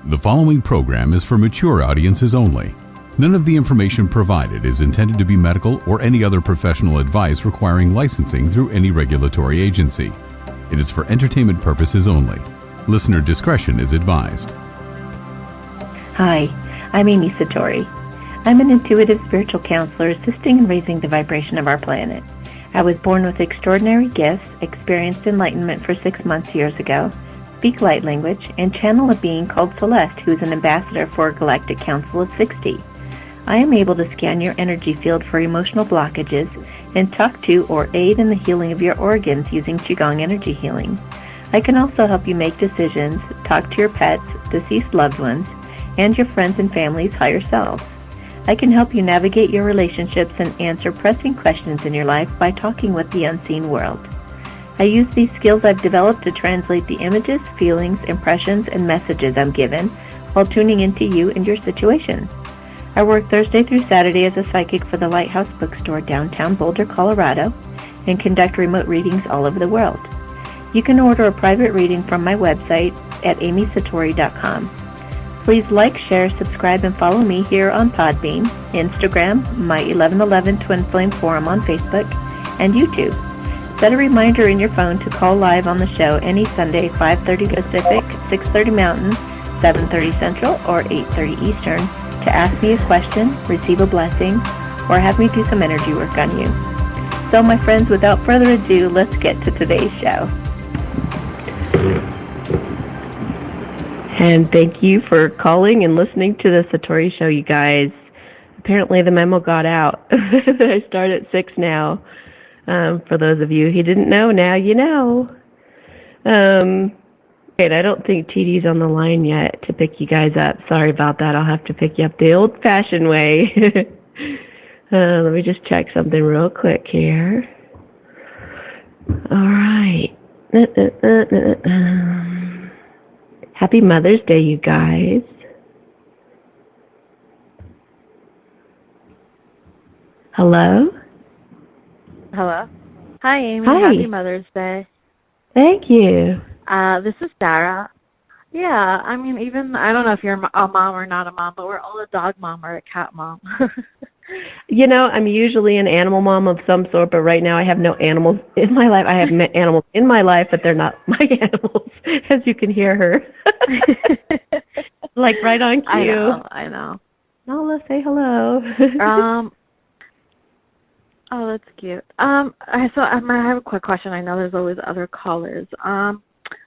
The following program is for mature audiences only. None of the information provided is intended to be medical or any other professional advice requiring licensing through any regulatory agency. It is for entertainment purposes only. Listener discretion is advised. Hi, I'm Amy Satori. I'm an intuitive spiritual counselor assisting in raising the vibration of our planet. I was born with extraordinary gifts, experienced enlightenment for 6 months years ago, speak light language, and channel a being called Celeste, who is an ambassador for a galactic council of 60. I am able to scan your energy field for emotional blockages and talk to or aid in the healing of your organs using Qigong energy healing. I can also help you make decisions, talk to your pets, deceased loved ones, and your friends and family's higher selves. I can help you navigate your relationships and answer pressing questions in your life by talking with the unseen world. I use these skills I've developed to translate the images, feelings, impressions, and messages I'm given while tuning into you and your situation. I work Thursday through Saturday as a psychic for the Lighthouse Bookstore downtown Boulder, Colorado, and conduct remote readings all over the world. You can order a private reading from my website at amysatori.com. Please like, share, subscribe, and follow me here on Podbean, Instagram, my 1111 Twin Flame Forum on Facebook, and YouTube. Set a reminder in your phone to call live on the show any Sunday, 5:30 Pacific, 6:30 Mountain, 7:30 Central, or 8:30 Eastern, to ask me a question, receive a blessing, or have me do some energy work on you. So, my friends, without further ado, let's get to today's show. And thank you for calling and listening to the Satori Show, you guys. Apparently the memo got out. I start at 6 now. For those of you who didn't know, now you know. And I don't think TD's on the line yet to pick you guys up. Sorry about that. I'll have to pick you up the old-fashioned way. Let me just check something real quick here. All right. Happy Mother's Day, you guys. Hello? Hello. Hi, Amy. Hi. Happy Mother's Day. Thank you. This is Sarah. Yeah, I mean, even, I don't know if you're a mom or not a mom, but we're all a dog mom or a cat mom. You know, I'm usually an animal mom of some sort, but right now I have no animals in my life. I have animals in my life, but they're not my animals, as you can hear her. Like right on cue. I know. Nala, say hello. Oh, that's cute. I have a quick question. I know there's always other callers. I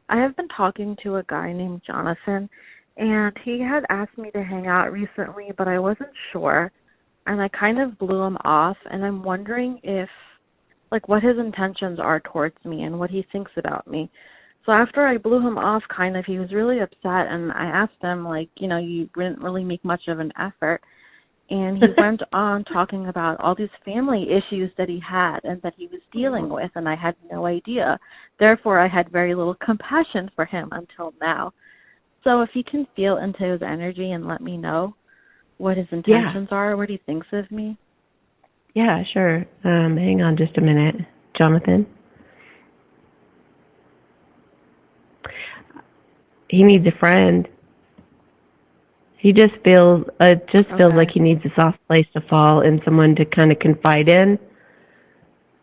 have been talking to a guy named Jonathan, and he had asked me to hang out recently, but I wasn't sure, and I kind of blew him off, and I'm wondering if, like, what his intentions are towards me and what he thinks about me. So after I blew him off, kind of, he was really upset, and I asked him, like, you know, you didn't really make much of an effort. And he went on talking about all these family issues that he had and that he was dealing with, and I had no idea. Therefore, I had very little compassion for him until now. So if he can feel into his energy and let me know what his intentions are, what he thinks of me. Yeah, sure. Hang on just a minute. Jonathan? He needs a friend. He just feels like he needs a soft place to fall and someone to kind of confide in.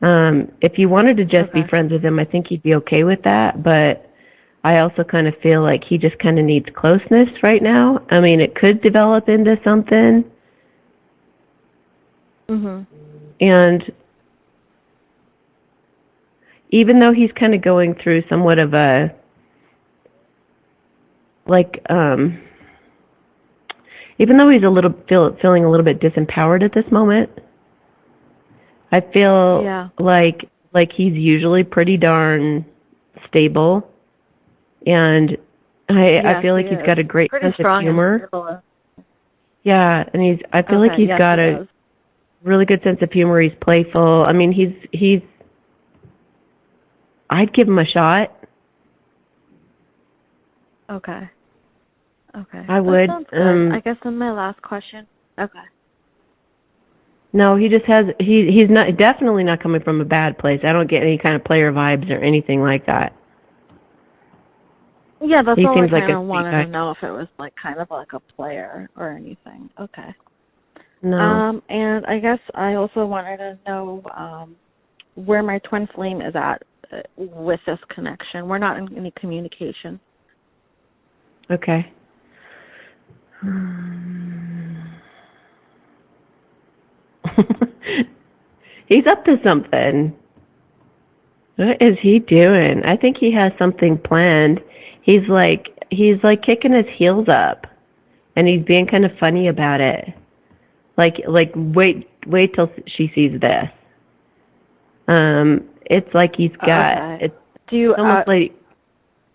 If you wanted to just be friends with him, I think he'd be okay with that. But I also kind of feel like he just kind of needs closeness right now. I mean, it could develop into something. Mhm. And even though he's kind of going through somewhat of a even though he's feeling a little bit disempowered at this moment, I feel like he's usually pretty darn stable, and I feel like he's got a great sense of humor. Yeah, and I feel like he's got a really good sense of humor. He's playful. I mean, he's. I'd give him a shot. Okay. I would. I guess then my last question. Okay. No, he just has. He's not definitely not coming from a bad place. I don't get any kind of player vibes or anything like that. Yeah, that's He all I seems like kind a of sweet wanted guy. to know, if it was like kind of like a player or anything. Okay. No. And I guess I also wanted to know where my twin flame is at with this connection. We're not in any communication. Okay. He's up to something. What is he doing? I think he has something planned. He's like kicking his heels up, and he's being kind of funny about it. Like wait till she sees this. It's like he's got Okay. it's Do you? almost like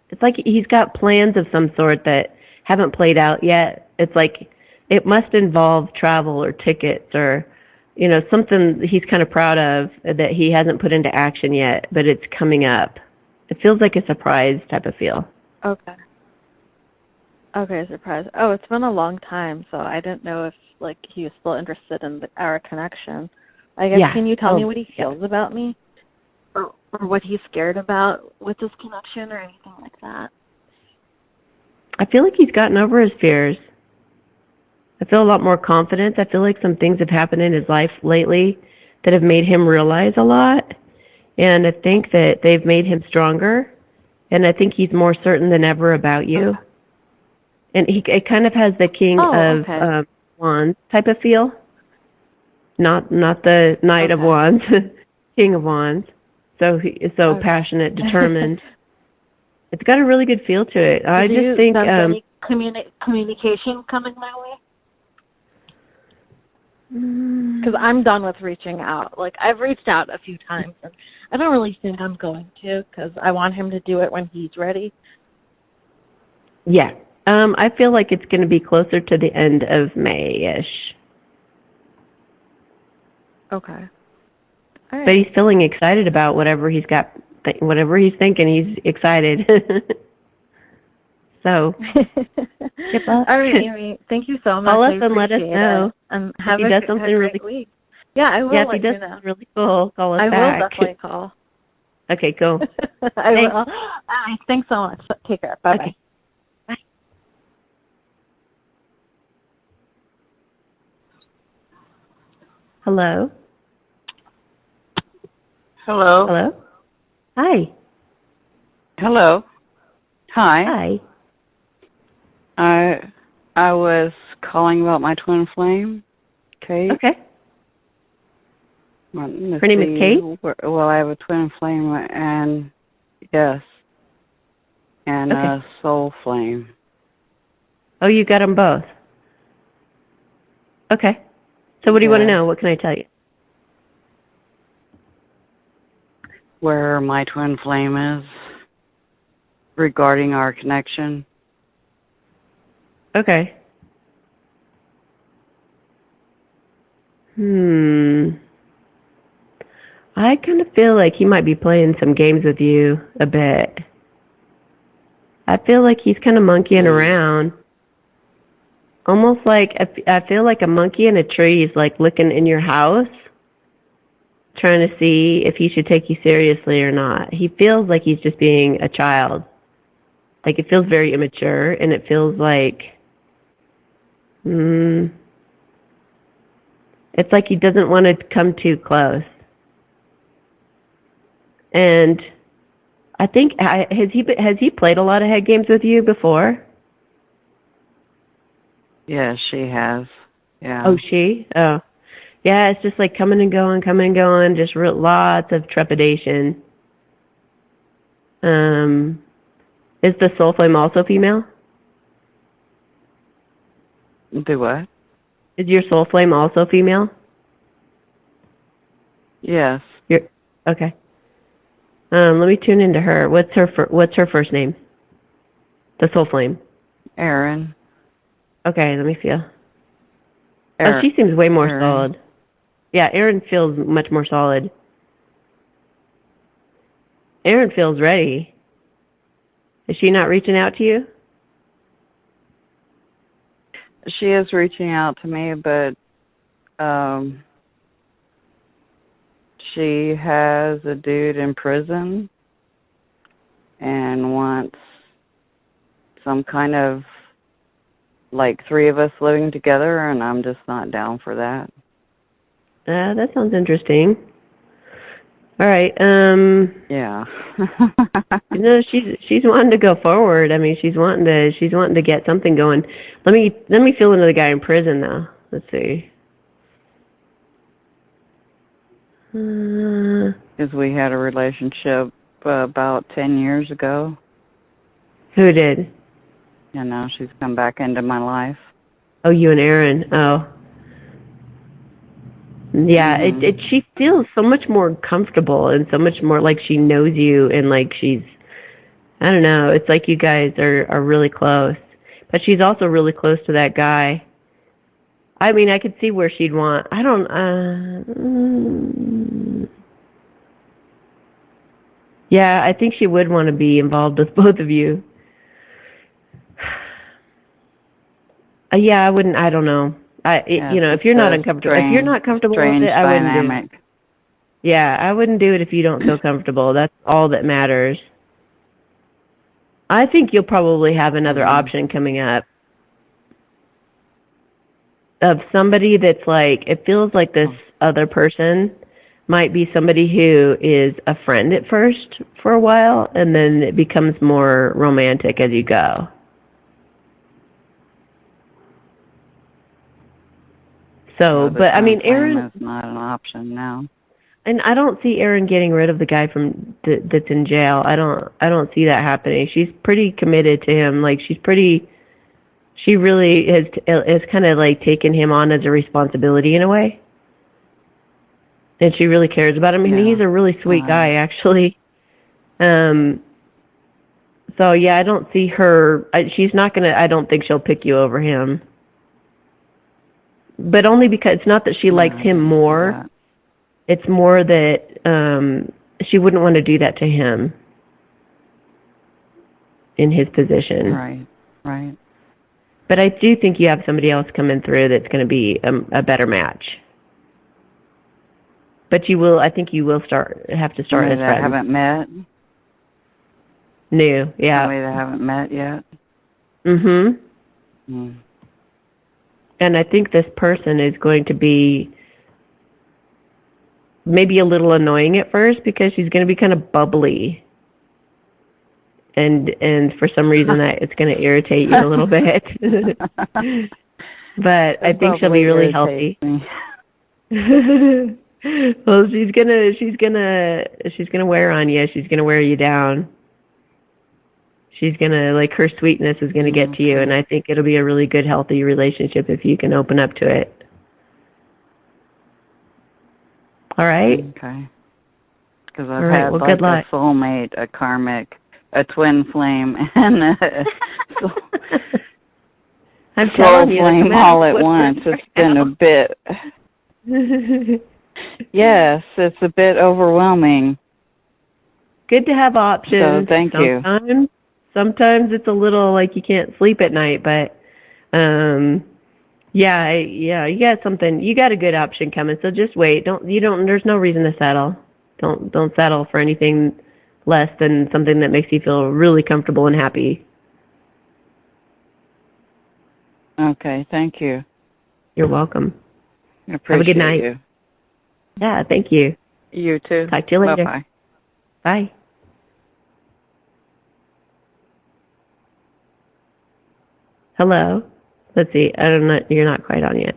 it's like he's got plans of some sort that haven't played out yet. It's like it must involve travel or tickets or something he's kind of proud of that he hasn't put into action yet, but it's coming up. It feels like a surprise type of feel. Okay. Okay, surprise. Oh, it's been a long time, so I didn't know if like he was still interested in our connection. I guess, Yeah. can you tell me Oh, what he yeah. feels about me, or what he's scared about with this connection, or anything like that? I feel like he's gotten over his fears. I feel a lot more confidence. I feel like some things have happened in his life lately that have made him realize a lot. And I think that they've made him stronger. And I think he's more certain than ever about you. Okay. And it kind of has the King Oh, of okay. Wands type of feel. Not the Knight of Okay. Wands, King of Wands. So he is so Okay. passionate, determined. It's got a really good feel to it. So I do just you think sense any communication coming my way? Because I'm done with reaching out. Like, I've reached out a few times, and I don't really think I'm going to, because I want him to do it when he's ready. yeah. I feel like it's going to be closer to the end of May-ish. Okay. All right. But he's feeling excited about whatever he's got, whatever he's thinking. He's excited. So, good luck. All right, Amy. Thank you so much. Call us I and let us appreciate know it. And if have he a, does have something a really. great week. Yeah, I will Yeah, if he let does you know. something really cool, call us I will back. definitely call. Okay, cool. I Thanks. will. All right, thanks so much. Take care. Bye-bye. Okay. Bye. Hello. Hello. Hello. Hi. Hello. Hi. Hi. I was calling about my twin flame, Kate. Okay. Wanting to Her name is see Kate? Well, I have a twin flame and yes, and Okay. a soul flame. Oh, you got them both. Okay. So what do you want to Yes. know? What can I tell you? Where my twin flame is regarding our connection. Okay. I kind of feel like he might be playing some games with you a bit. I feel like he's kind of monkeying around. Almost like I feel like a monkey in a tree is like looking in your house, trying to see if he should take you seriously or not. He feels like he's just being a child. Like it feels very immature, and it feels like, it's like he doesn't want to come too close. And I think has he played a lot of head games with you before? Yes, she has. Yeah. Oh, she? Oh. Yeah, it's just like coming and going, just lots of trepidation. Is the soul flame also female? Do what? Is your soul flame also female? Yes. Okay. Let me tune into her. What's her first name? The soul flame. Erin. Okay, let me feel. Oh, she seems way more solid. Yeah, Erin feels much more solid. Erin feels ready. Is she not reaching out to you? She is reaching out to me, but she has a dude in prison and wants some kind of, like, 3 of us living together, and I'm just not down for that. That sounds interesting. All right. Yeah. She's wanting to go forward. I mean, she's wanting to get something going. Let me feel into the guy in prison though. Let's see. Because we had a relationship about 10 years ago. Who did? And now she's come back into my life. Oh, you and Aaron. Oh. Yeah, she feels so much more comfortable and so much more like she knows you and like she's, I don't know, it's like you guys are really close. But she's also really close to that guy. I mean, I could see where she'd want, yeah, I think she would want to be involved with both of you. Yeah, I don't know. If you're not uncomfortable, if you're not comfortable with it, I wouldn't do it. Yeah, I wouldn't do it if you don't feel comfortable. That's all that matters. I think you'll probably have another option coming up of somebody that's like, it feels like this other person might be somebody who is a friend at first for a while, and then it becomes more romantic as you go. So, but I mean, Aaron is not an option now. And I don't see Aaron getting rid of the guy that's in jail. I don't see that happening. She's pretty committed to him. Like she really has kind of like taken him on as a responsibility in a way. And she really cares about him. I mean, he's a really sweet guy, actually. So yeah, I don't see her. She's not gonna. I don't think she'll pick you over him. But only because it's not that she likes him more. It's more that she wouldn't want to do that to him in his position. Right. But I do think you have somebody else coming through that's going to be a better match. But I think you will have to start as friends. That haven't met? New, yeah. Somebody that haven't met yet? Mm-hmm. And I think this person is going to be maybe a little annoying at first because she's going to be kind of bubbly. And for some reason that it's going to irritate you a little bit. But I think she'll be really healthy. Well, she's gonna wear on you. She's gonna wear you down. She's gonna, like, her sweetness is gonna get to you, and I think it'll be a really good, healthy relationship if you can open up to it. All right? Okay. Because I've had good luck. A soulmate, a karmic, a twin flame, and a soul flame all at once. It's been a bit... Yes, it's a bit overwhelming. Good to have options. So thank you. Sometimes it's a little like you can't sleep at night, but yeah, you got something. You got a good option coming. So just wait. There's no reason to settle. Don't settle for anything less than something that makes you feel really comfortable and happy. Okay, thank you. You're welcome. I appreciate Have a good night. You. Yeah, thank you. You too. Talk to you later. Bye-bye. Bye. Hello. Let's see. I don't know. You're not quite on yet.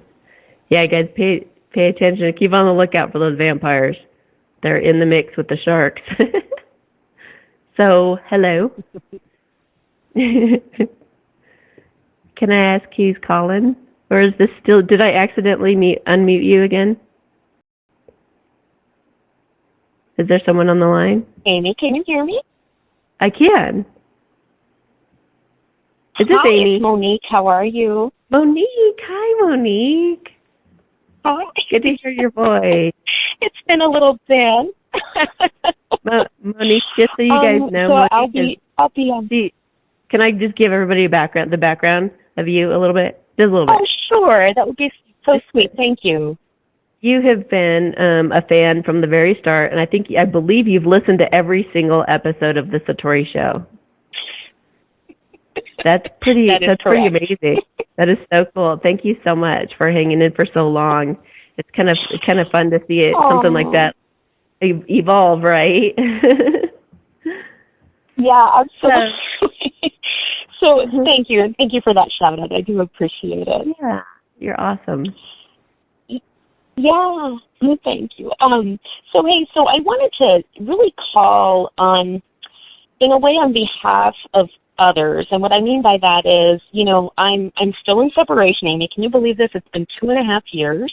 Yeah, guys, pay attention. Keep on the lookout for those vampires. They're in the mix with the sharks. So, hello. Can I ask who's calling? Or is this still... Did I accidentally unmute you again? Is there someone on the line? Amy, can you hear me? I can. Is this Hi, Amy? It's Monique. How are you? Monique. Hi, Monique. Hi. Good to hear your voice. It's been a little bit. Monique, just so you guys know, so Monique I'll be on. Can I just give everybody the background of you a little bit? Just a little bit. Oh, sure. That would be so sweet. Thank you. You have been a fan from the very start, and I believe you've listened to every single episode of the Satori Show. That's pretty. That is That's pretty correct. amazing. That is so cool. Thank you so much for hanging in for so long. It's kind of fun to see it something like Oh, that evolve, right? yeah, absolutely. So, So thank you, and thank you for that shout out. I do appreciate it. yeah, you're awesome. Yeah, thank you. So I wanted to really call on, in a way, on behalf of others. And what I mean by that is, I'm still in separation, Amy. Can you believe this? It's been 2.5 years.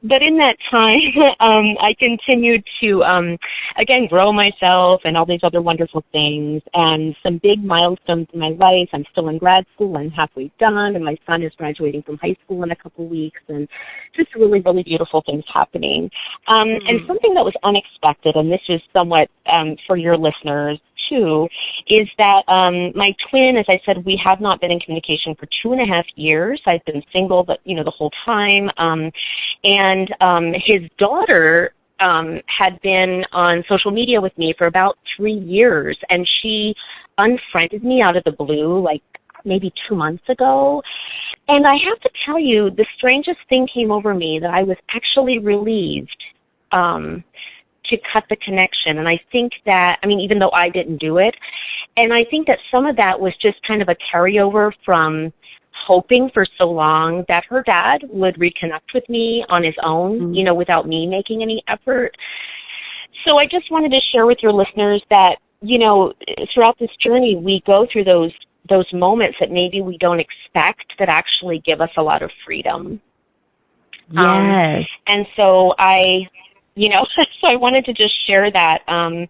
But in that time, I continued to, again, grow myself and all these other wonderful things and some big milestones in my life. I'm still in grad school. I'm halfway done, and my son is graduating from high school in a couple weeks, and just really, really beautiful things happening. And something that was unexpected, and this is somewhat for your listeners, too, is that my twin, as I said, we have not been in communication for 2.5 years. I've been single, but the whole time. And his daughter had been on social media with me for about 3 years, and she unfriended me out of the blue, like maybe 2 months ago. And I have to tell you, the strangest thing came over me, that I was actually relieved to cut the connection. And I think that, even though I didn't do it, and I think that some of that was just kind of a carryover from hoping for so long that her dad would reconnect with me on his own, without me making any effort. So I just wanted to share with your listeners that, throughout this journey, we go through those moments that maybe we don't expect that actually give us a lot of freedom. Yes. And so so I wanted to just share that. And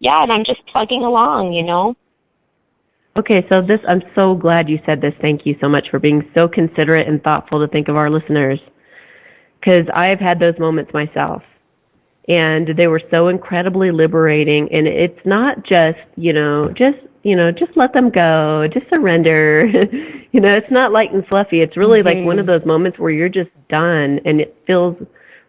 I'm just plugging along. Okay, so I'm so glad you said this. Thank you so much for being so considerate and thoughtful to think of our listeners, because I've had those moments myself, and they were so incredibly liberating. And it's not just just let them go, just surrender. It's not light and fluffy. It's really like one of those moments where you're just done, and it feels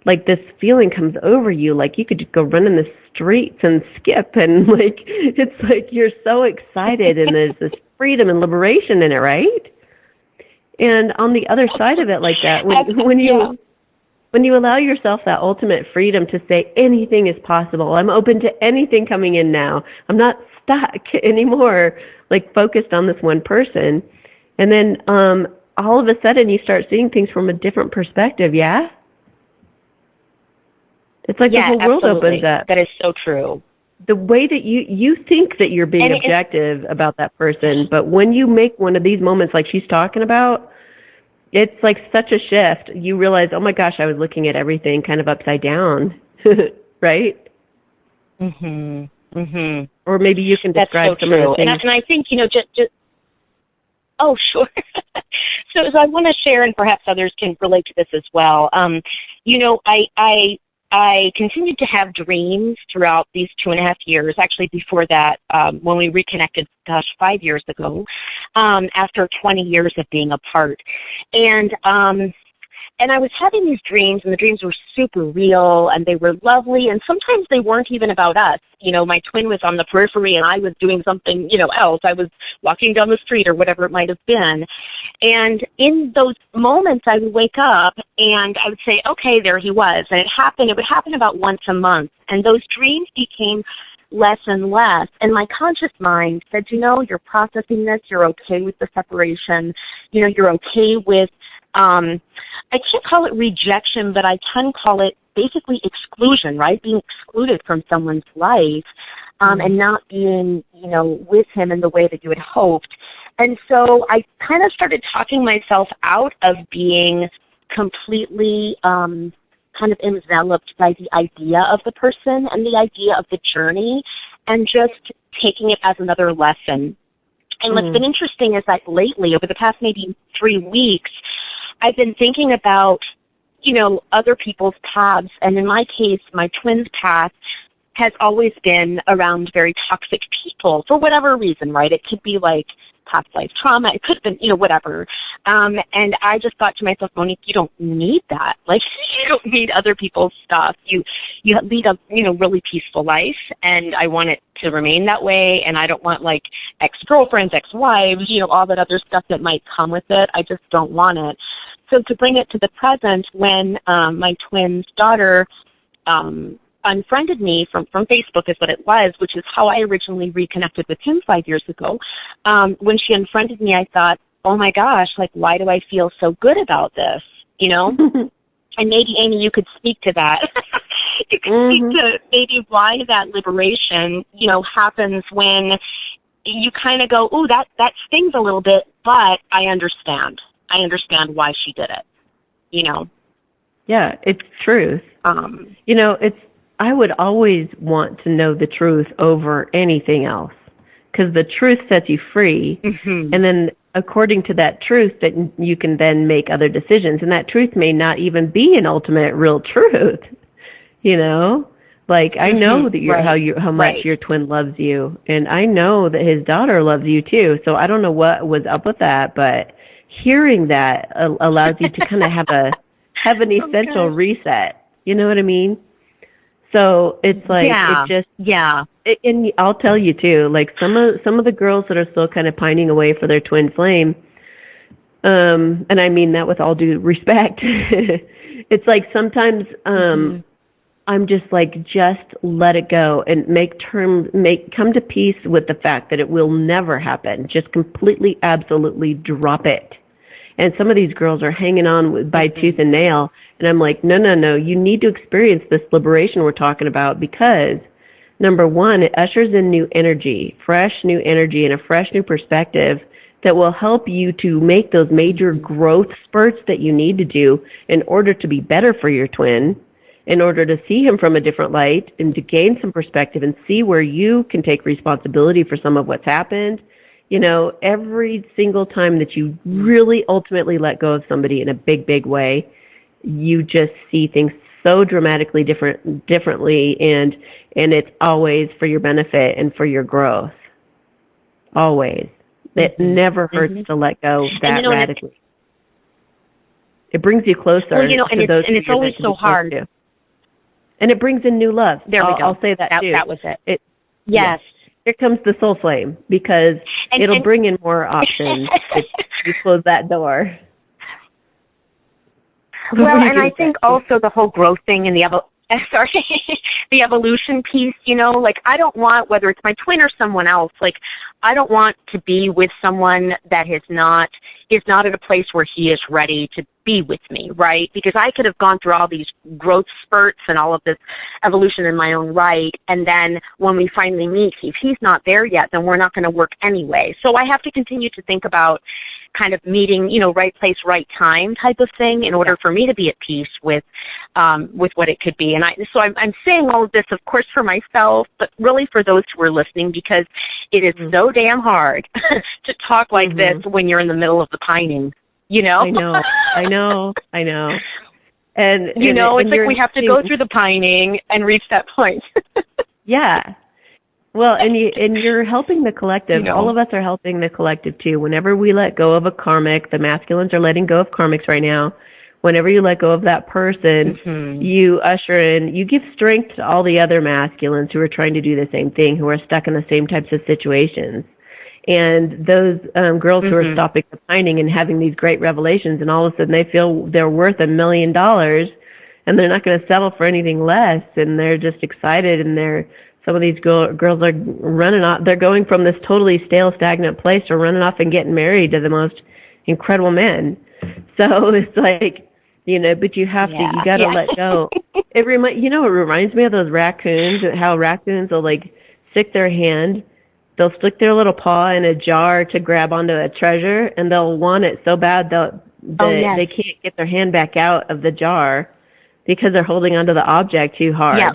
like this feeling comes over you, like you could just go run in the streets and skip, and it's like you're so excited, and there's this freedom and liberation in it, right? And on the other side of it, like that, when you allow yourself that ultimate freedom to say anything is possible, I'm open to anything coming in now, I'm not stuck anymore, like focused on this one person, and then all of a sudden you start seeing things from a different perspective. Yeah. It's like the whole world opens up. That is so true. The way that you think that you're being objective about that person, but when you make one of these moments like she's talking about, it's like such a shift. You realize, oh my gosh, I was looking at everything kind of upside down, right? Or maybe you can describe some of the things. And I think, just oh, sure. So I want to share, and perhaps others can relate to this as well. I continued to have dreams throughout these 2.5 years. Actually, before that, when we reconnected, 5 years ago, after 20 years of being apart. And I was having these dreams, and the dreams were super real, and they were lovely, and sometimes they weren't even about us. My twin was on the periphery, and I was doing something, else. I was walking down the street or whatever it might have been. And in those moments, I would wake up, and I would say, okay, there he was. And it would happen about once a month. And those dreams became less and less. And my conscious mind said, you're processing this. You're okay with the separation. You're okay with, I can't call it rejection, but I can call it basically exclusion, right? Being excluded from someone's life, and not being, with him in the way that you had hoped. And so I kind of started talking myself out of being completely kind of enveloped by the idea of the person and the idea of the journey, and just taking it as another lesson. And what's been interesting is that lately, over the past maybe 3 weeks, I've been thinking about, other people's paths. And in my case, my twin's path has always been around very toxic people for whatever reason, right? It could be like past life trauma. It could have been, whatever. And I just thought to myself, Monique, you don't need that. Like, you don't need other people's stuff. You lead a, really peaceful life, and I want it to remain that way, and I don't want like ex-girlfriends, ex-wives, all that other stuff that might come with it. I just don't want it. So to bring it to the present, when my twin's daughter unfriended me from Facebook is what it was, which is how I originally reconnected with him 5 years ago. When she unfriended me, I thought, oh my gosh, like, why do I feel so good about this? And maybe, Amy, you could speak to that. You could speak to maybe why that liberation, happens when you kind of go, ooh, that stings a little bit, but I understand. I understand why she did it, Yeah, it's truth. I would always want to know the truth over anything else, because the truth sets you free, and then according to that truth, that you can then make other decisions, and that truth may not even be an ultimate real truth. Like, I know that how much your twin loves you, and I know that his daughter loves you too. So I don't know what was up with that, but hearing that allows you to kind of have an essential reset. You know what I mean? So it's like, and I'll tell you too, like some of the girls that are still kind of pining away for their twin flame, and I mean that with all due respect, it's like sometimes I'm just like, just let it go and come to peace with the fact that it will never happen. Just completely, absolutely drop it. And some of these girls are hanging on by tooth and nail. And I'm like, no, you need to experience this liberation we're talking about, because, number one, it ushers in new energy, fresh new energy, and a fresh new perspective that will help you to make those major growth spurts that you need to do in order to be better for your twin, in order to see him from a different light and to gain some perspective and see where you can take responsibility for some of what's happened. Every single time that you really ultimately let go of somebody in a big, big way, you just see things so dramatically differently, and it's always for your benefit and for your growth. Always. It never hurts to let go that radically. It brings you closer to those, and it's always so hard. To. And it brings in new love. There we go. I'll say that too. That was it. Yes. Here comes the soul flame, because it'll bring in more options if you close that door. Well, and I think also the whole growth thing and the evolution piece, like, I don't want, whether it's my twin or someone else, like, I don't want to be with someone that is not at a place where he is ready to be with me, right? Because I could have gone through all these growth spurts and all of this evolution in my own right, and then when we finally meet, if he's not there yet, then we're not going to work anyway. So I have to continue to think about kind of meeting, right place, right time type of thing in order for me to be at peace with what it could be. And I'm saying all of this, of course, for myself, but really for those who are listening, because it is so damn hard to talk like this when you're in the middle of the pining, I know. And it's like we have to go through the pining and reach that point. Yeah. Well, and you're helping the collective. All of us are helping the collective too. Whenever we let go of a karmic, the masculines are letting go of karmics right now. Whenever you let go of that person, you usher in, you give strength to all the other masculines who are trying to do the same thing, who are stuck in the same types of situations. And those girls who are stopping the pining and having these great revelations, and all of a sudden they feel they're worth $1 million, and they're not going to settle for anything less, and they're just excited, and some of these girls are running off. They're going from this totally stale, stagnant place to running off and getting married to the most incredible men. So it's like, but you have to, you got to let go. It reminds me of those raccoons, how raccoons will like stick their hand, they'll stick their little paw in a jar to grab onto a treasure, and they'll want it so bad they can't get their hand back out of the jar because they're holding onto the object too hard. Yeah.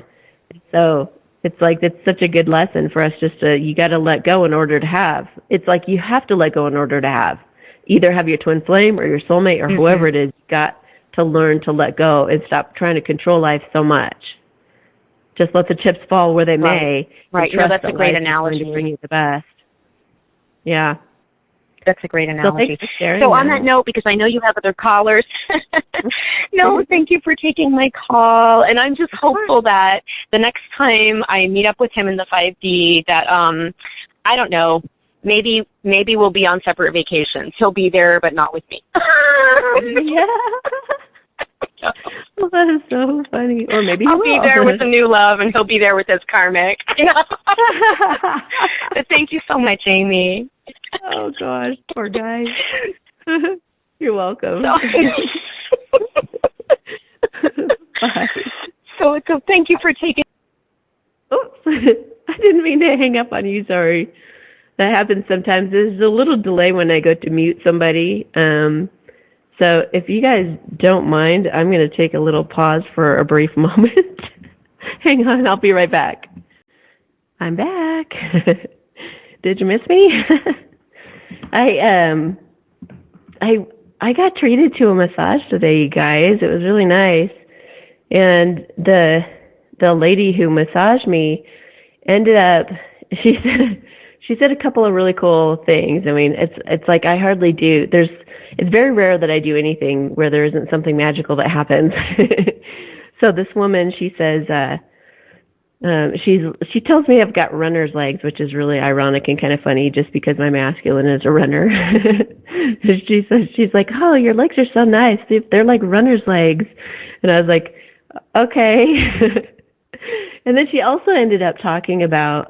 So it's like, it's such a good lesson for us you got to let go in order to have. It's like you have to let go in order to have. Either have your twin flame or your soulmate or whoever it is. You got to learn to let go and stop trying to control life so much. Just let the chips fall where they may. Right. That's a great analogy. To bring you the best. Yeah. That's a great analogy. thanks for sharing So on that note, because I know you have other callers, no, thank you for taking my call. And I'm just hopeful that the next time I meet up with him in the 5D that, I don't know, maybe we'll be on separate vacations. He'll be there, but not with me. Yeah. Well, that is so funny. Or maybe I'll be there with the new love, and he'll be there with his karmic. But thank you so much, Amy. Oh, gosh. Poor guy. You're welcome. Bye. So thank you for taking... Oops. I didn't mean to hang up on you. Sorry. That happens sometimes. There's a little delay when I go to mute somebody. So if you guys don't mind, I'm going to take a little pause for a brief moment. Hang on, I'll be right back. I'm back. Did you miss me? I got treated to a massage today, you guys. It was really nice. And the lady who massaged me ended up, she said a couple of really cool things. I mean, it's like I hardly do. It's very rare that I do anything where there isn't something magical that happens. So this woman, she says, she tells me I've got runner's legs, which is really ironic and kind of funny just because my masculine is a runner. She says, she's like, oh, your legs are so nice. They're like runner's legs. And I was like, okay. And then she also ended up talking about,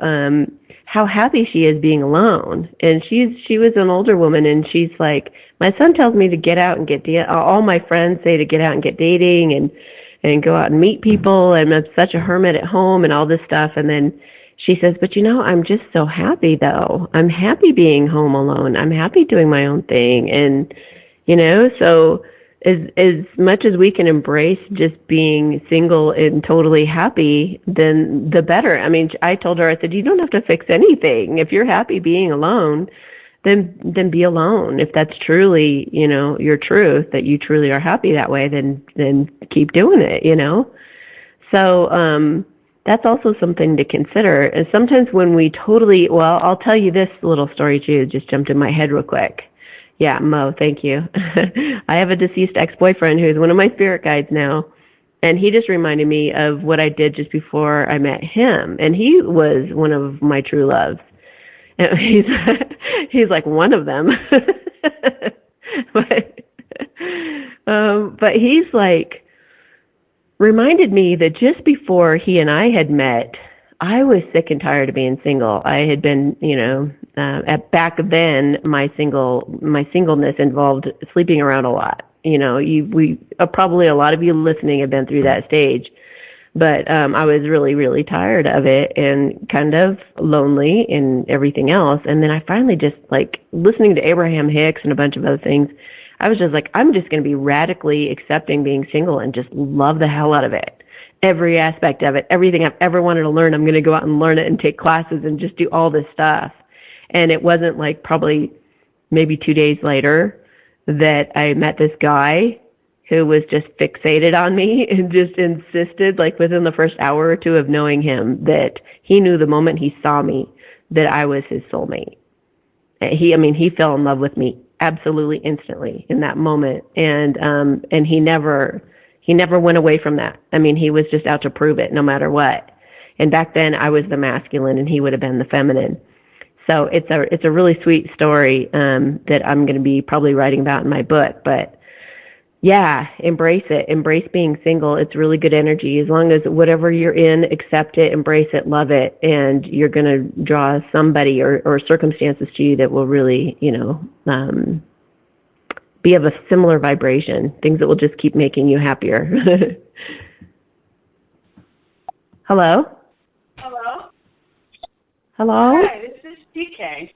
how happy she is being alone. And she was an older woman, and she's like, my son tells me to get out and all my friends say to get out and get dating and go out and meet people, and I'm such a hermit at home and all this stuff. And then she says, but I'm just so happy though. I'm happy being home alone. I'm happy doing my own thing. And, so as much as we can embrace just being single and totally happy, then the better. I mean, I told her, I said, you don't have to fix anything. If you're happy being alone, then be alone. If that's truly, your truth, that you truly are happy that way, then keep doing it, So, that's also something to consider. And sometimes when we I'll tell you this little story too, just jumped in my head real quick. Yeah, Mo, thank you. I have a deceased ex-boyfriend who's one of my spirit guides now, and he just reminded me of what I did just before I met him, and he was one of my true loves. And he's like one of them. But he's like reminded me that just before he and I had met, I was sick and tired of being single. I had been, back then, my singleness involved sleeping around a lot. Probably a lot of you listening have been through that stage, but I was really, really tired of it and kind of lonely and everything else. And then I finally just listening to Abraham Hicks and a bunch of other things, I was just like, I'm just going to be radically accepting being single and just love the hell out of it. Every aspect of it, everything I've ever wanted to learn, I'm going to go out and learn it and take classes and just do all this stuff. And it wasn't probably maybe 2 days later that I met this guy who was just fixated on me and just insisted, within the first hour or two of knowing him, that he knew the moment he saw me that I was his soulmate. He fell in love with me absolutely instantly in that moment. And he never went away from that. He was just out to prove it no matter what. And back then I was the masculine and he would have been the feminine. So it's a really sweet story that I'm going to be probably writing about in my book. But yeah, embrace it. Embrace being single. It's really good energy. As long as whatever you're in, accept it, embrace it, love it, and you're going to draw somebody or circumstances to you that will really, be of a similar vibration, things that will just keep making you happier. Hello? Hello? Hello? Hi, this is PK.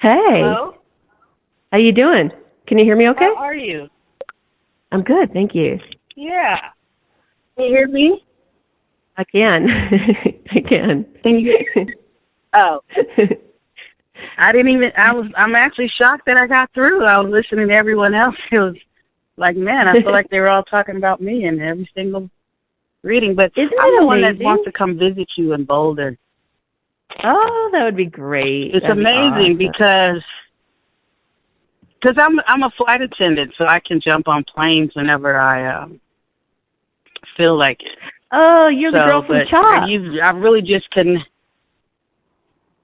Hey. Hello? How you doing? Can you hear me okay? How are you? I'm good, thank you. Yeah. Can you hear me? I can. I can. Can you hear me? Oh. I'm actually shocked that I got through. I was listening to everyone else. It was like, man, I feel like they were all talking about me in every single reading. But I'm the one that wants to come visit you in Boulder. Oh, that would be great. It's amazing because because I'm a flight attendant, so I can jump on planes whenever I feel like it. Oh, you're the girl from Chop. I really just couldn't.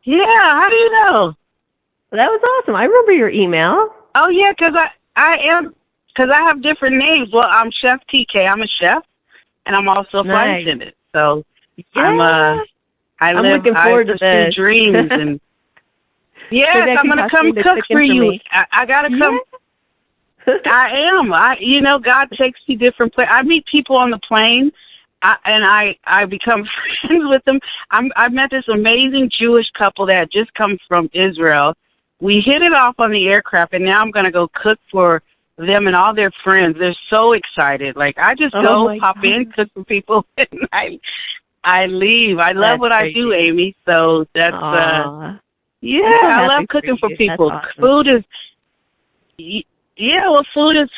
Yeah, how do you know? That was awesome. I remember your email. Oh yeah, because I have different names. Well, I'm Chef TK. I'm a chef, and I'm also a flight attendant. So yeah. I'm looking forward to this. Dreams and yes, I'm gonna come cook for you. I gotta come. I am. God takes me different places. I meet people on the plane, and I become friends with them. I met this amazing Jewish couple that had just come from Israel. We hit it off on the aircraft, and now I'm going to go cook for them and all their friends. They're so excited. Like, I just go, pop in, cook for people, and I leave. I love what I do, Amy. So that's, I love cooking for people. Awesome. Food is,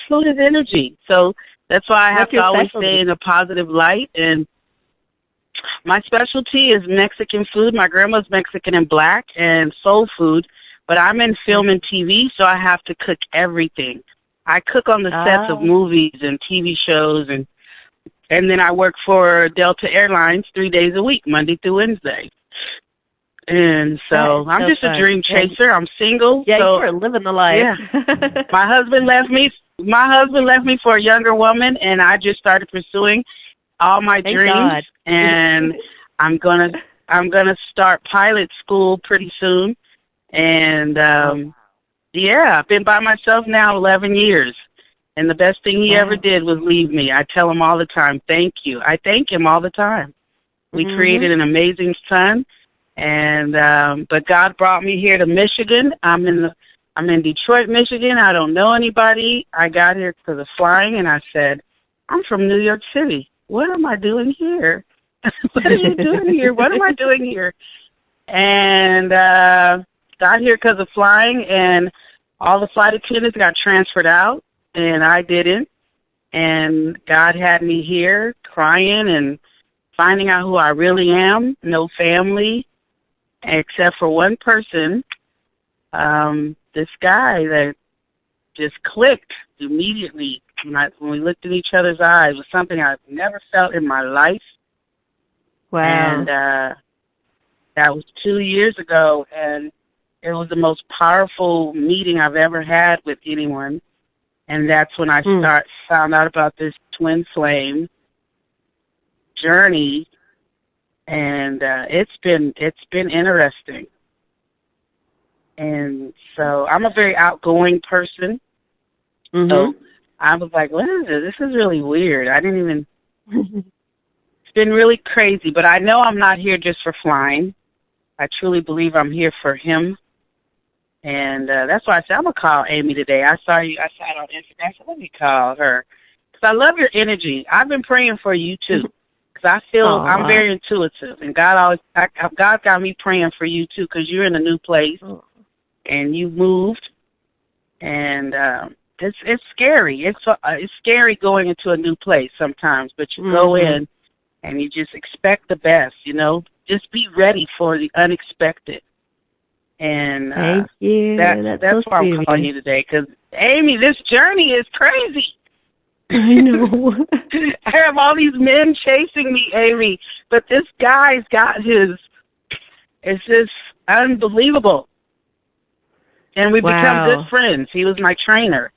food is energy. So that's why I have to always stay in a positive light. And my specialty is Mexican food. My grandma's Mexican and black and soul food. But I'm in film and TV, so I have to cook everything. I cook on the sets of movies and TV shows, and then I work for Delta Airlines 3 days a week, Monday through Wednesday. And so I'm just a dream chaser. I'm single. Yeah, so, you are living the life. Yeah. My husband left me for a younger woman, and I just started pursuing all my dreams. God. And I'm gonna start pilot school pretty soon. And, I've been by myself now 11 years. And the best thing he ever did was leave me. I tell him all the time, thank you. I thank him all the time. We created an amazing son. And, but God brought me here to Michigan. I'm in Detroit, Michigan. I don't know anybody. I got here because of flying, and I said, I'm from New York City. What am I doing here? What are you doing here? What am I doing here? And, got here because of flying, and all the flight attendants got transferred out, and I didn't. And God had me here crying and finding out who I really am. No family, except for one person, this guy that just clicked immediately when we looked in each other's eyes. It was something I've never felt in my life. Wow. And that was 2 years ago, and it was the most powerful meeting I've ever had with anyone. And that's when I found out about this twin flame journey. And it's been interesting. And so I'm a very outgoing person. So I was like, what is this? This is really weird. I didn't even... It's been really crazy. But I know I'm not here just for flying. I truly believe I'm here for him. And that's why I said, I'm going to call Amy today. I saw it on Instagram. I said, let me call her. Because I love your energy. I've been praying for you, too. Because I feel I'm very intuitive. And God got me praying for you, too, because you're in a new place. And you moved. And it's scary. It's scary going into a new place sometimes. But you go in and you just expect the best, Just be ready for the unexpected. And thank you. That's why I'm calling you today, because Amy, this journey is crazy. I know. I have all these men chasing me, Amy, but this guy's got it's just unbelievable. And we become good friends. He was my trainer.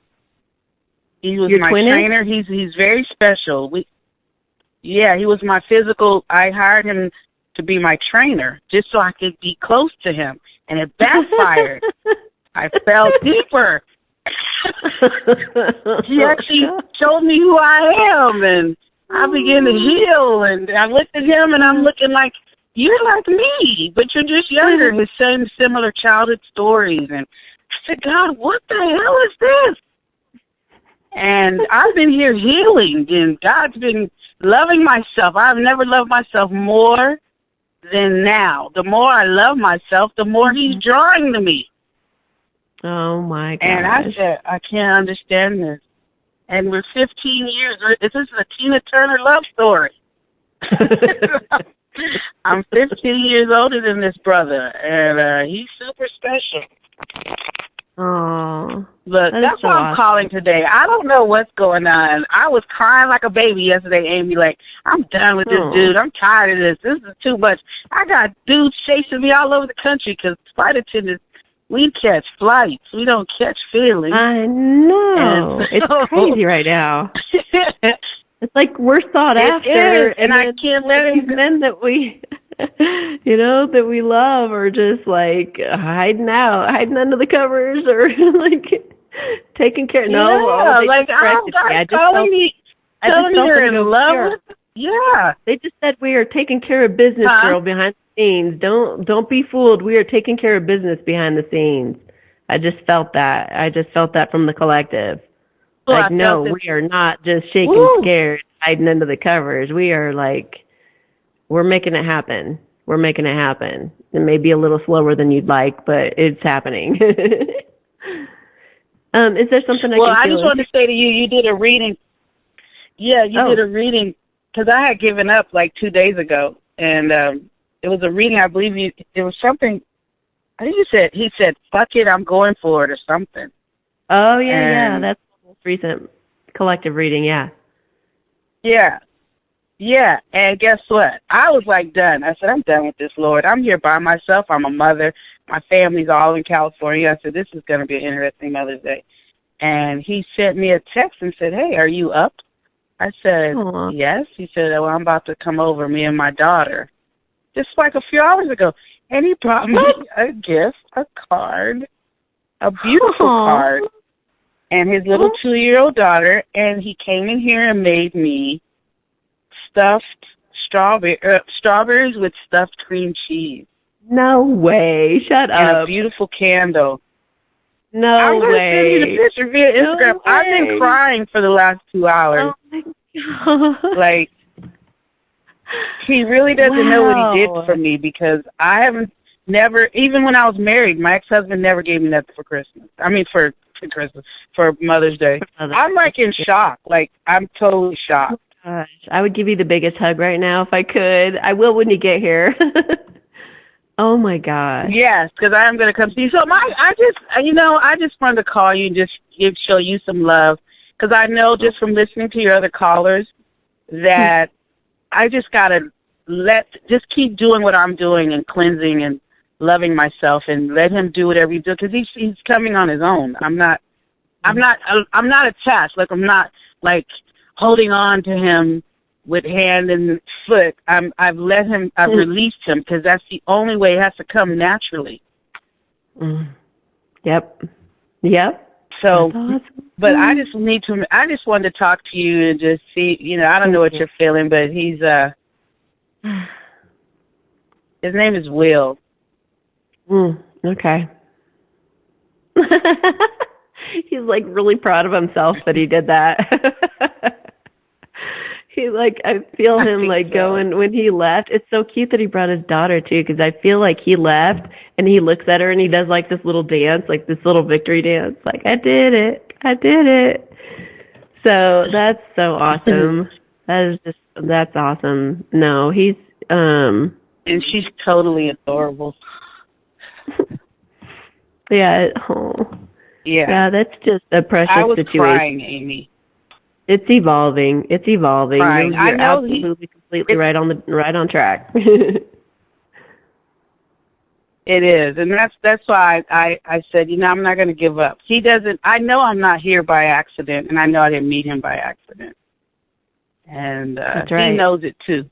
He was my trainer. He's very special. He was my physical. I hired him to be my trainer just so I could be close to him. And it backfired. I fell deeper. He actually showed me who I am, and I began to heal. And I looked at him, and I'm looking like, you're like me, but you're just younger. His same similar childhood stories. And I said, God, what the hell is this? And I've been here healing, and God's been loving myself. I've never loved myself more than now. The more I love myself, the more he's drawing to me. Oh, my God. And I said, I can't understand this. And we're 15 years. This is a Tina Turner love story. I'm 15 years older than this brother, and he's super special. Oh, Look, that is that's so why I'm awesome. calling today. I don't know what's going on. I was crying like a baby yesterday, Amy. Like, I'm done with this dude. I'm tired of this. This is too much. I got dudes chasing me all over the country because flight attendants, we catch flights. We don't catch feelings. I know. It's crazy right now. It's like we're sought after, and I can't let him. Men that we, that we love are just like hiding under the covers or like taking care. Yeah, like I'm calling me, telling me they're in love with. Yeah, they just said we are taking care of business, girl, behind the scenes. Don't be fooled. We are taking care of business behind the scenes. I just felt that. From the collective. Like, no, we are not just shaking scared, hiding under the covers. We are like, we're making it happen. It may be a little slower than you'd like, but it's happening. Is there something I just wanted to say to you, you did a reading. Yeah, you did a reading because I had given up like 2 days ago, and it was a reading. I believe it was something. I think he said, "Fuck it, I'm going for it" or something. Oh yeah, that's the most recent collective reading. Yeah, and guess what? I was like done. I said, I'm done with this, Lord. I'm here by myself. I'm a mother. My family's all in California. I said, this is going to be an interesting Mother's Day. And he sent me a text and said, hey, are you up? I said, yes. He said, well, I'm about to come over, me and my daughter. Just like a few hours ago. And he brought me a gift, a card, a beautiful card, and his little 2-year-old daughter. And he came in here and made me stuffed strawberries with stuffed cream cheese. No way. Shut up. And a beautiful candle. No I'm going to way. send you the picture via Instagram. No, I've been crying for the last 2 hours. Oh my God. Like, he really doesn't know what he did for me because I haven't even when I was married, my ex-husband never gave me nothing for Christmas. I mean, for Christmas, for Mother's Day. I'm like in shock. Like, I'm totally shocked. Gosh, I would give you the biggest hug right now if I could. I will when you get here. Oh my God. Yes, because I am going to come see you. So I just wanted to call you and just show you some love because I know just from listening to your other callers that I just got to just keep doing what I'm doing and cleansing and loving myself and let him do whatever he does because he's coming on his own. I'm not attached. Like I'm not like holding on to him with hand and foot. I've released him because that's the only way it has to come naturally. Yep. So, but I just wanted to talk to you and just see, I don't know what you're feeling, but his name is Will. Okay. He's like really proud of himself that he did that. I feel him going when he left. It's so cute that he brought his daughter too, because I feel like he left and he looks at her and he does like this little dance, like this little victory dance, like I did it. So that's so awesome. That's awesome. No, he's and she's totally adorable. Yeah. Yeah, that's just a precious situation. I was crying, Amy. It's evolving. Right. You're absolutely completely right on track. It is, and that's why I said, I'm not going to give up. He doesn't. I know I'm not here by accident, and I know I didn't meet him by accident, and that's right. He knows it too.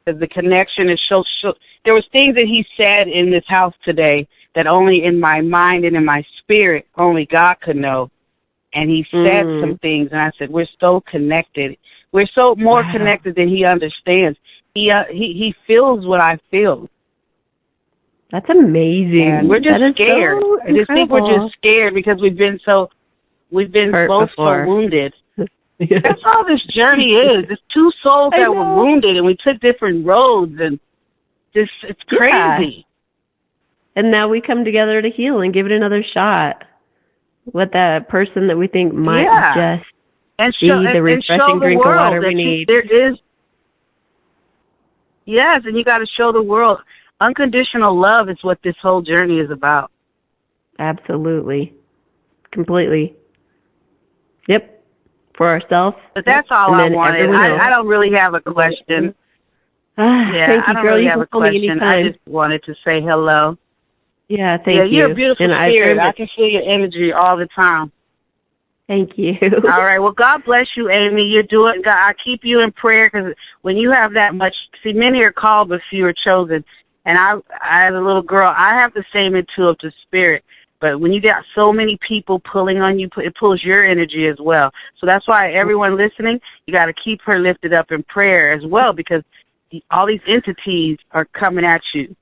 Because the connection is so. There was things that he said in this house today that only in my mind and in my spirit only God could know. And he said some things, and I said, we're so connected. We're so more connected than he understands. He feels what I feel. That's amazing. And we're just scared. So I just think we're just scared because we've been both so wounded. Yeah. That's all this journey is. It's two souls that were wounded, and we took different roads, and it's crazy. Yeah. And now we come together to heal and give it another shot. With that person that we think might just be the refreshing drink of water we need. There is. Yes, and you got to show the world. Unconditional love is what this whole journey is about. Absolutely. completely. Yep, for ourselves. But that's all I wanted. I don't really have a question. Yeah, thank you, I don't girl. really You have can a call me question. anytime. I just wanted to say hello. Yeah, thank you. Yeah, you're a beautiful and spirit. I can feel your energy all the time. Thank you. All right. Well, God bless you, Amy. You're doing. God, I keep you in prayer because when you have that much, see, many are called, but few are chosen. And I, as a little girl, I have the same intuitive spirit. But when you got so many people pulling on you, it pulls your energy as well. So that's why everyone listening, you got to keep her lifted up in prayer as well, because all these entities are coming at you.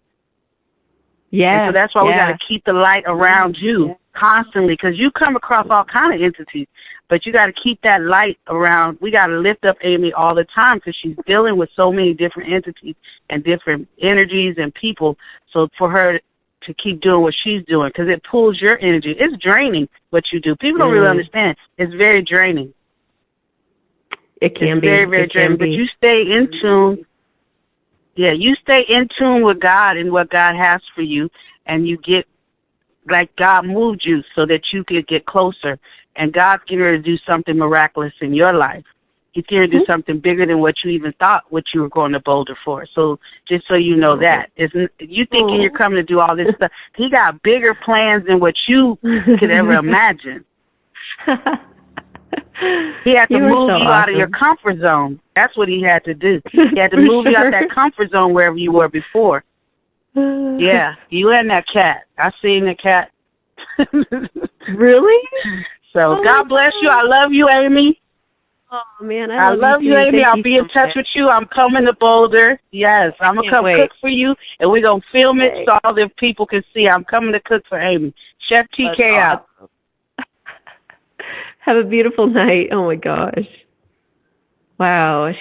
Yeah. And so that's why we got to keep the light around you constantly, because you come across all kind of entities, but you got to keep that light around. We got to lift up Amy all the time because she's dealing with so many different entities and different energies and people. So for her to keep doing what she's doing, because it pulls your energy. It's draining what you do. People don't really understand. It's very draining. It can be. Very, very draining. But you stay in tune. Yeah, you stay in tune with God and what God has for you, and you get like God moved you so that you could get closer. And God's getting ready to do something miraculous in your life. He's going to do something bigger than what you even thought what you were going to Boulder for. So just so you know that. Isn't you thinking you're coming to do all this stuff? He got bigger plans than what you could ever imagine. He had to move you out of your comfort zone. That's what he had to do. He had to move you out that comfort zone wherever you were before. Yeah, you and that cat. I seen the cat. Really? So God bless you. I love you, Amy. Oh, man, I love you, Amy. I'll be in touch with you. I'm coming to Boulder. Yes, I'm going to come cook for you, and we're going to film it so all the people can see. I'm coming to cook for Amy. Chef TK out. Have a beautiful night. Oh, my gosh. Wow,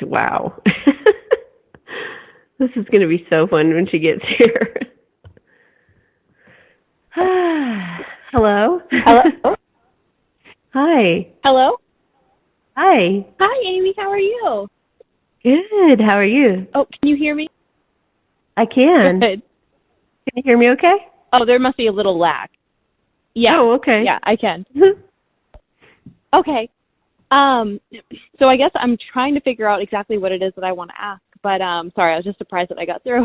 wow. This is going to be so fun when she gets here. Hello? Hello? Hi. Hello? Hi. Hi, Amy. How are you? Good. How are you? Oh, can you hear me? I can. Good. Can you hear me okay? Oh, there must be a little lag. Yeah. Oh, okay. Yeah, I can. Okay. So I guess I'm trying to figure out exactly what it is that I want to ask, but sorry, I was just surprised that I got through.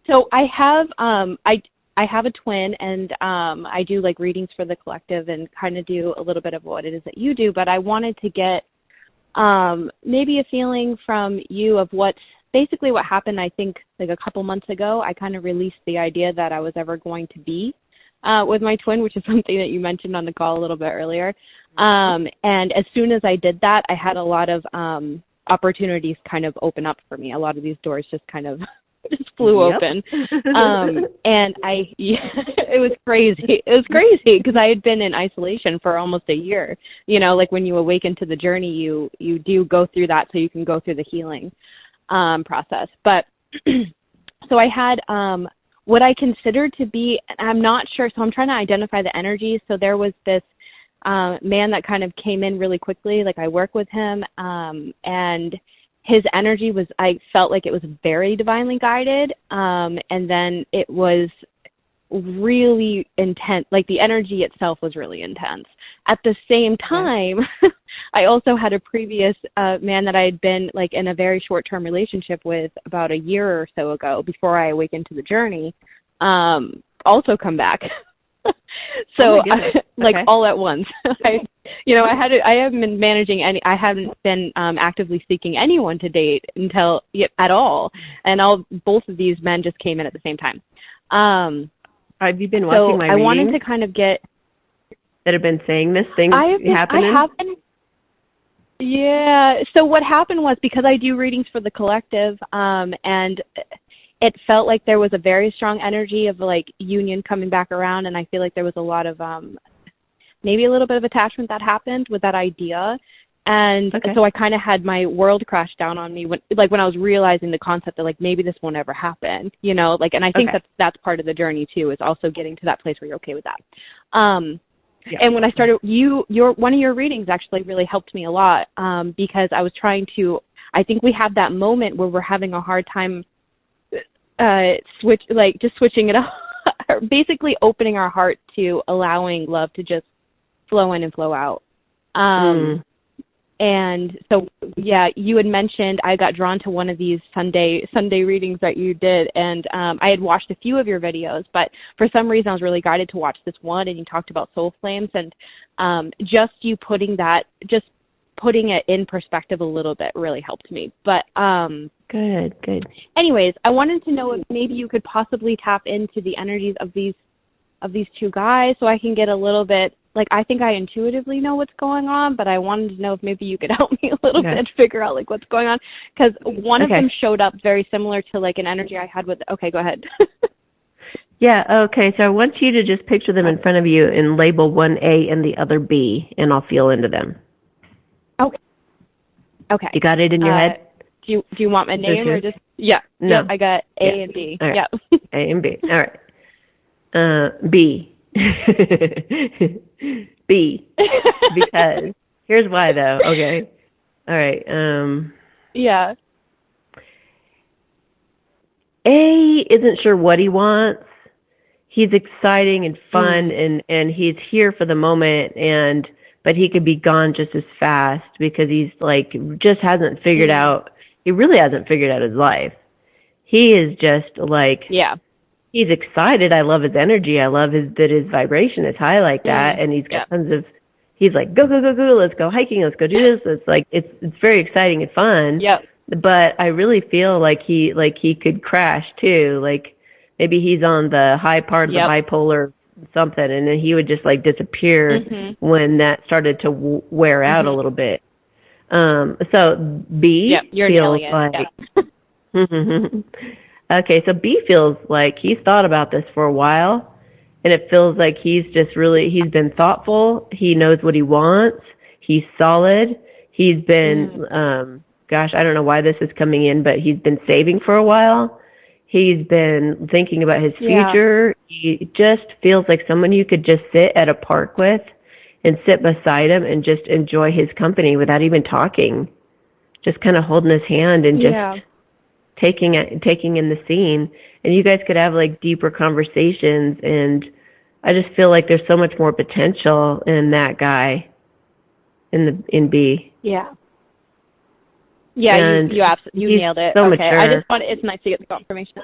So I have I have a twin, and I do like readings for the collective and kind of do a little bit of what it is that you do, but I wanted to get maybe a feeling from you of what happened. I think like a couple months ago, I kind of released the idea that I was ever going to be with my twin, which is something that you mentioned on the call a little bit earlier. And as soon as I did that, I had a lot of opportunities kind of open up for me. A lot of these doors just kind of just flew open. And it was crazy. It was crazy because I had been in isolation for almost a year. You know, like when you awaken to the journey, you do go through that so you can go through the healing process. But so I had what I considered to be, I'm not sure, so I'm trying to identify the energies. So there was this man that kind of came in really quickly. Like I work with him, and his energy was, I felt like it was very divinely guided. And then it was really intense. Like the energy itself was really intense. At the same time, I also had a previous man that I had been like in a very short-term relationship with about a year or so ago before I awakened to the journey, also come back. So all at once. I haven't been managing I haven't been actively seeking anyone to date until at all. And both of these men just came in at the same time. Have you been watching my readings? I wanted to kind of get that have been saying this thing happening? I have been. Yeah. So what happened was, because I do readings for the collective, and it felt like there was a very strong energy of like union coming back around, and I feel like there was a lot of maybe a little bit of attachment that happened with that idea. And so I kind of had my world crash down on me when I was realizing the concept that like maybe this won't ever happen, you know, like, and I think that's part of the journey too, is also getting to that place where you're okay with that. And when I started, one of your readings actually really helped me a lot, because I was trying to, I think we have that moment where we're having a hard time switching it up. basically opening our heart to allowing love to just flow in and flow out. And so, yeah, you had mentioned I got drawn to one of these Sunday readings that you did, and I had watched a few of your videos, but for some reason I was really guided to watch this one, and you talked about soul flames, and just you putting it in perspective a little bit really helped me. But Good. anyways, I wanted to know if maybe you could possibly tap into the energies of these two guys so I can get a little bit, like, I think I intuitively know what's going on, but I wanted to know if maybe you could help me a little bit figure out, like, what's going on. Because one of them showed up very similar to, like, an energy I had with, okay, go ahead. Yeah, okay, so I want you to just picture them in front of you and label one A and the other B, and I'll feel into them. Okay. You got it in your head? Do you want my name or just, yeah. No. Yep, I got A and B. All right. Yeah. A and B. All right. B. B. Because here's why, though. Okay. All right. Yeah. A isn't sure what he wants. He's exciting and fun, and he's here for the moment, but he could be gone just as fast because he's like just hasn't figured out. He really hasn't figured out his life. He is just like, he's excited. I love his energy. I love that his vibration is high like that, and he's got tons of. He's like, go, let's go hiking, let's go do this. It's like it's very exciting and fun. Yep. But I really feel like he could crash too. Like maybe he's on the high part of the bipolar something, and then he would just like disappear when that started to wear out a little bit. So B feels like okay, so B feels like he's thought about this for a while, and it feels like he's been thoughtful. He knows what he wants. He's solid. He's been gosh, I don't know why this is coming in, but he's been saving for a while. He's been thinking about his future. He just feels like someone you could just sit at a park with and sit beside him and just enjoy his company without even talking. Just kind of holding his hand and just taking in the scene. And you guys could have like deeper conversations, and I just feel like there's so much more potential in that guy in B. Yeah. Yeah, you absolutely nailed it. So okay, mature. It's nice to get the confirmation.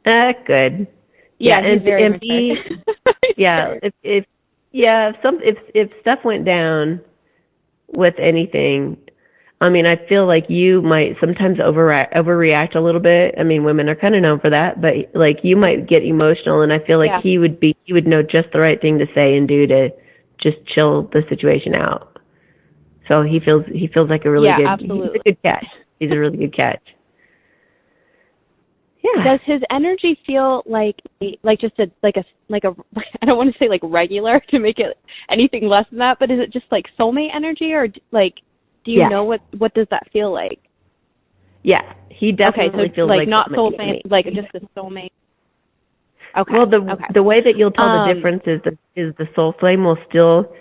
Good. Yeah, he's very and B, if stuff went down with anything, I mean, I feel like you might sometimes overreact a little bit. I mean, women are kind of known for that, but like you might get emotional, and I feel like he would know just the right thing to say and do to just chill the situation out. So he feels like a really good. Absolutely. He's a good catch. He's a really good catch. Yeah. Does his energy feel like just a I don't want to say like regular to make it anything less than that, but is it just like soulmate energy, or like do you know what does that feel like? Yeah, he definitely feels like not soulmate, like just a soulmate. Okay. Well, the way that you'll tell the difference is the soul flame will still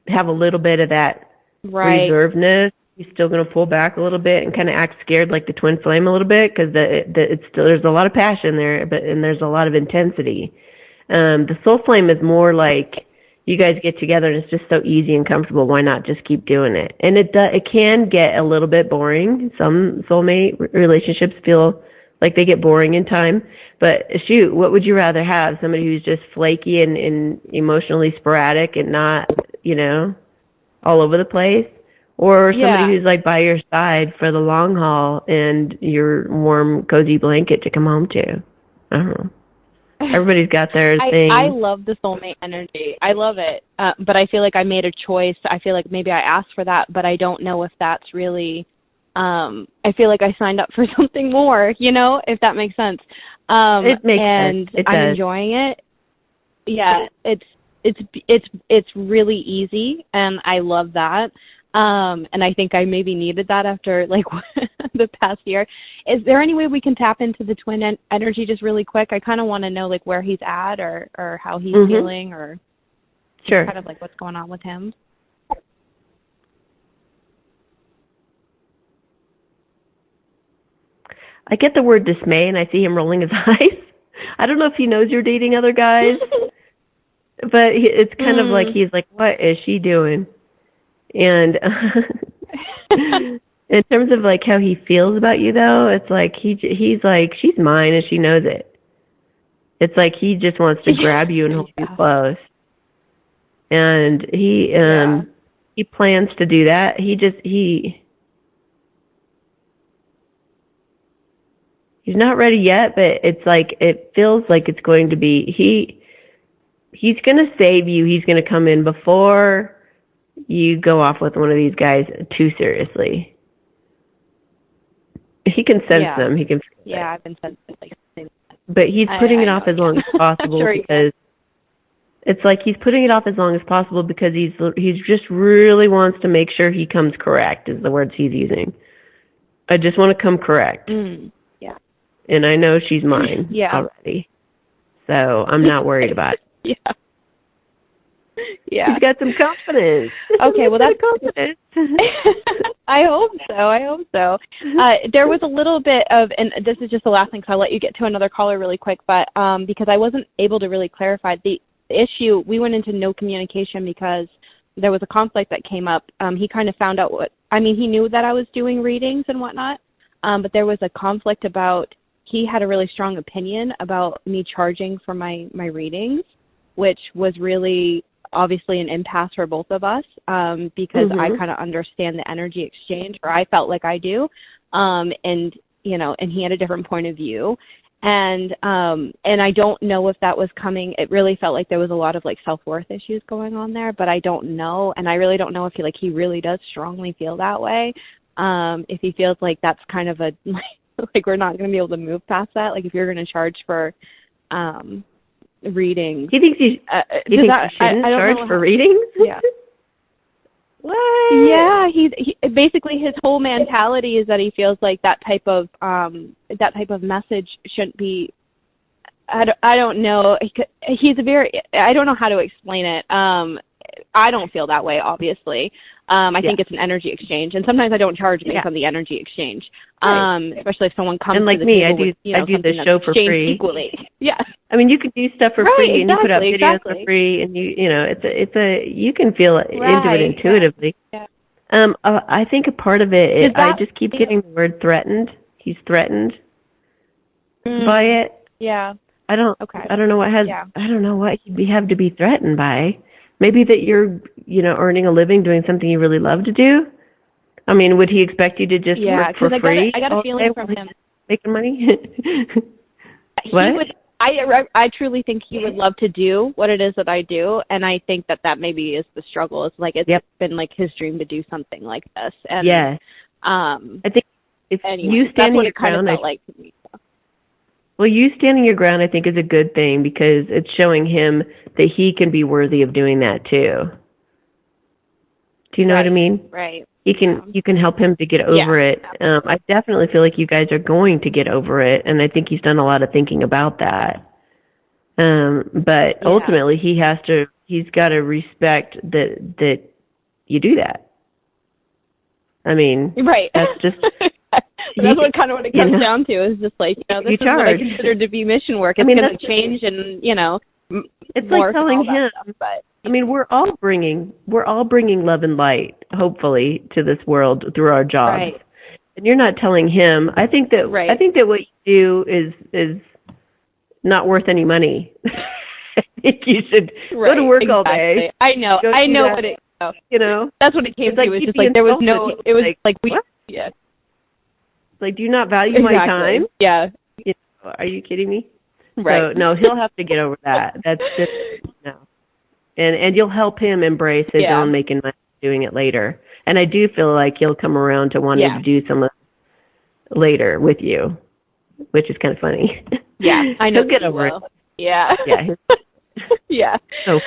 have a little bit of that reservedness. He's still going to pull back a little bit and kind of act scared like the twin flame a little bit, because it's still, there's a lot of passion there, and there's a lot of intensity. The soul flame is more like you guys get together and it's just so easy and comfortable. Why not just keep doing it? And it can get a little bit boring. Some soulmate relationships feel like they get boring in time. But shoot, what would you rather have? Somebody who's just flaky and emotionally sporadic and not, all over the place, or somebody who's like by your side for the long haul and your warm, cozy blanket to come home to? I don't know. Everybody's got their thing. I love the soulmate energy. I love it. But I feel like I made a choice. I feel like maybe I asked for that, but I don't know if that's really, I feel like I signed up for something more, if that makes sense. It makes sense. It I'm does. enjoying it. Yeah, it's really easy, and I love that. And I think I maybe needed that after like the past year. Is there any way we can tap into the twin energy just really quick? I kind of want to know like where he's at or how he's feeling, or kind of like what's going on with him. I get the word dismay, and I see him rolling his eyes. I don't know if he knows you're dating other guys, but it's kind of like he's like, what is she doing? And in terms of like how he feels about you, though, it's like he's like, she's mine and she knows it. It's like he just wants to grab you and hold you close. And he plans to do that. He's not ready yet, but it's like it feels like it's going to be he's going to save you. He's going to come in before you go off with one of these guys too seriously. He can sense them. He can. Yeah, I've been sensing but he's putting it off as long as possible because it's like he's putting it off as long as possible because he's just really wants to make sure he comes correct is the words he's using. I just want to come correct. Yeah. And I know she's mine already. So I'm not worried about it. Yeah. He's got some confidence. Okay, well that's confidence. I hope so. There was a little bit of, and this is just the last thing, so I'll let you get to another caller really quick, but because I wasn't able to really clarify the issue, we went into no communication because there was a conflict that came up. He kind of found out he knew that I was doing readings and whatnot, but there was a conflict about, he had a really strong opinion about me charging for my readings, which was really obviously an impasse for both of us, because I kind of understand the energy exchange, or I felt like I do, and he had a different point of view, and I don't know if that was coming. It really felt like there was a lot of like self-worth issues going on there, but I don't know, and I really don't know if he really does strongly feel that way, if he feels like that's kind of a like we're not going to be able to move past that, like if you're going to charge for readings. He thinks you shouldn't charge for readings? Yeah. What? Yeah, he basically his whole mentality is that he feels like that type of message shouldn't be. I don't know. He's I don't know how to explain it. I don't feel that way, obviously. I think it's an energy exchange, and sometimes I don't charge based on the energy exchange. Especially if someone comes and like to the me, table I do the show for free equally. Yeah. I mean, you can do stuff for free, and you put out videos for free, and you can feel into it intuitively. Yeah. I think a part of it is I just keep getting the word threatened. He's threatened by it. Yeah. I don't know what I don't know what he'd have to be threatened by. Maybe that you're, earning a living doing something you really love to do. I mean, would he expect you to just work for free? I got a feeling from him making money. What? I truly think he would love to do what it is that I do, and I think that maybe is the struggle. It's like it's been like his dream to do something like this. And I think if you standing your ground, well, you standing your ground, I think, is a good thing because it's showing him that he can be worthy of doing that too. Do you know what I mean? Right. You can help him to get over it. I definitely feel like you guys are going to get over it, and I think he's done a lot of thinking about that. But ultimately, he's got to respect that you do that. I mean, that's just. That's what it comes down to is just like, this is what I consider to be mission work. It's going to change and, it's like telling him, stuff, but I mean, we're all bringing love and light, hopefully, to this world through our jobs. Right. And you're not telling him. I think that what you do is not worth any money. I think you should go to work all day. I know what it. That's what it came to. It was just like there was no. It was like we. What? Yeah. Like, do you not value my time? Yeah. Are you kidding me? Right. So, no, he'll have to get over that. That's just, no. And you'll help him embrace his own making money doing it later. And I do feel like he'll come around to wanting to do some later with you, which is kind of funny. Yeah, I know. He'll get over it. Yeah. Yeah. Yeah. So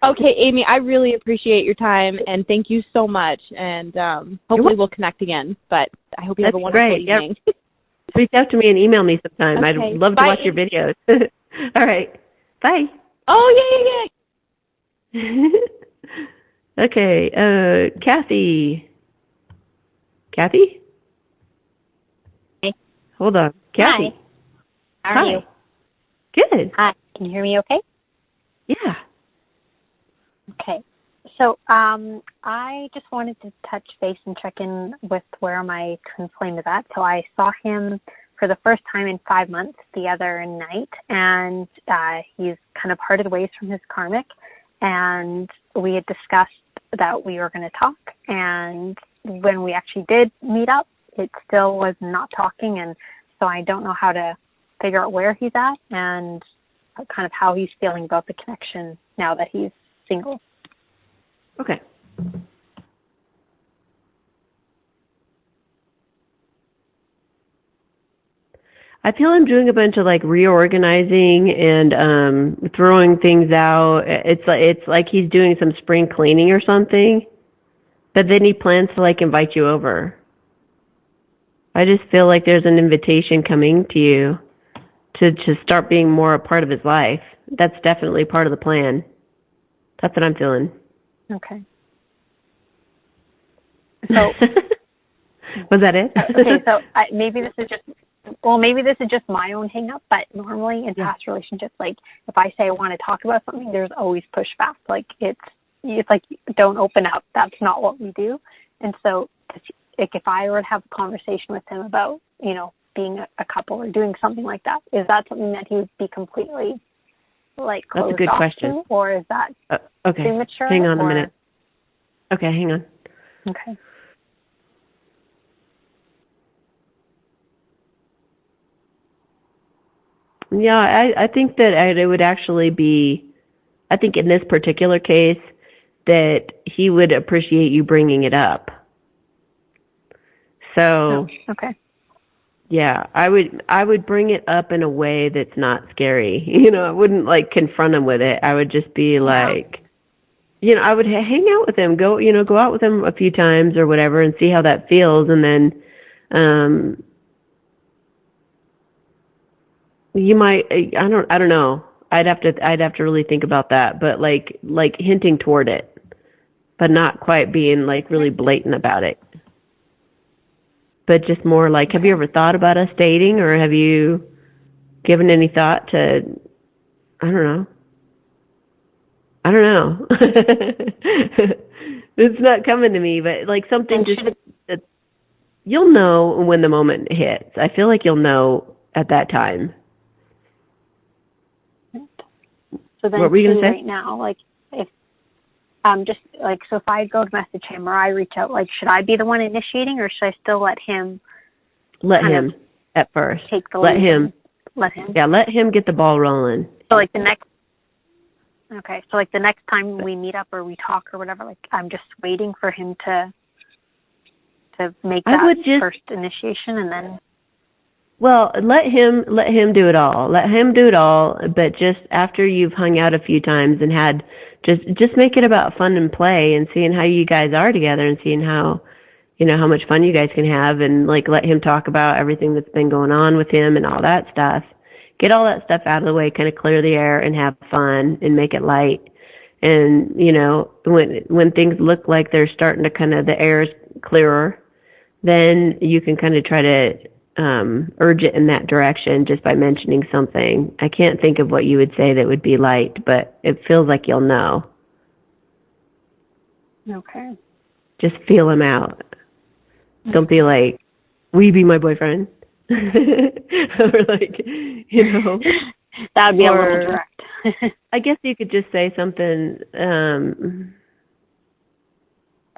okay, Amy, I really appreciate your time, and thank you so much. And hopefully we'll connect again. But I hope you have a wonderful evening. Yep. Reach out to me and email me sometime. Okay. I'd love to watch your videos. All right. Bye. Oh, yeah. Okay. Kathy. Kathy? Hey. Hold on. Kathy. Hi. How are Hi. you? Good. Hi. Can you hear me okay? Yeah. Okay. So I just wanted to touch base and check in with where my twin flame is at. So I saw him for the first time in 5 months the other night, and he's kind of parted ways from his karmic. And we had discussed that we were going to talk. And when we actually did meet up, it still was not talking. And so I don't know how to figure out where he's at and kind of how he's feeling about the connection now that he's single. Okay. I feel I'm doing a bunch of like reorganizing and throwing things out. It's like he's doing some spring cleaning or something. But then he plans to like invite you over. I just feel like there's an invitation coming to you to start being more a part of his life. That's definitely part of the plan. That's what I'm feeling. Okay. So was that it? Okay, so maybe this is just my own hang up, but normally in past relationships, like if I say I want to talk about something, there's always pushback. Like it's like, don't open up. That's not what we do. And so like if I were to have a conversation with him about, being a couple or doing something like that, is that something that he would be completely like closed That's a good off question. to, or is that okay. premature? Hang on a minute. Okay, hang on. Okay. Yeah, I think that it would actually be, I think in this particular case, that he would appreciate you bringing it up. So, okay. Yeah, I would bring it up in a way that's not scary. I wouldn't like confront him with it. I would just be like, I would hang out with him, go out with him a few times or whatever and see how that feels. And then, you might, I don't know. I'd have to really think about that, but like hinting toward it, but not quite being like really blatant about it. But just more like, have you ever thought about us dating, or have you given any thought to, I don't know. It's not coming to me, but like something that you'll know when the moment hits. I feel like you'll know at that time. So then what were you going to say? Right now, like if just like, so if I go to message him or I reach out, like should I be the one initiating or should I still let him? Let him at first. Take the let lead. him. Let him. Yeah, let him get the ball rolling. So like the next time we meet up or we talk or whatever, like I'm just waiting for him to make that first initiation and then. Well, let him do it all. Let him do it all, but just after you've hung out a few times and had just make it about fun and play and seeing how you guys are together and seeing how how much fun you guys can have, and like let him talk about everything that's been going on with him and all that stuff. Get all that stuff out of the way, kind of clear the air and have fun and make it light. And, when things look like they're starting to kind of, the air is clearer, then you can kind of try to urge it in that direction just by mentioning something. I can't think of what you would say that would be light, but it feels like you'll know. Okay. Just feel him out. Don't be like, will you be my boyfriend? Or like, that would be a little direct. I guess you could just say something,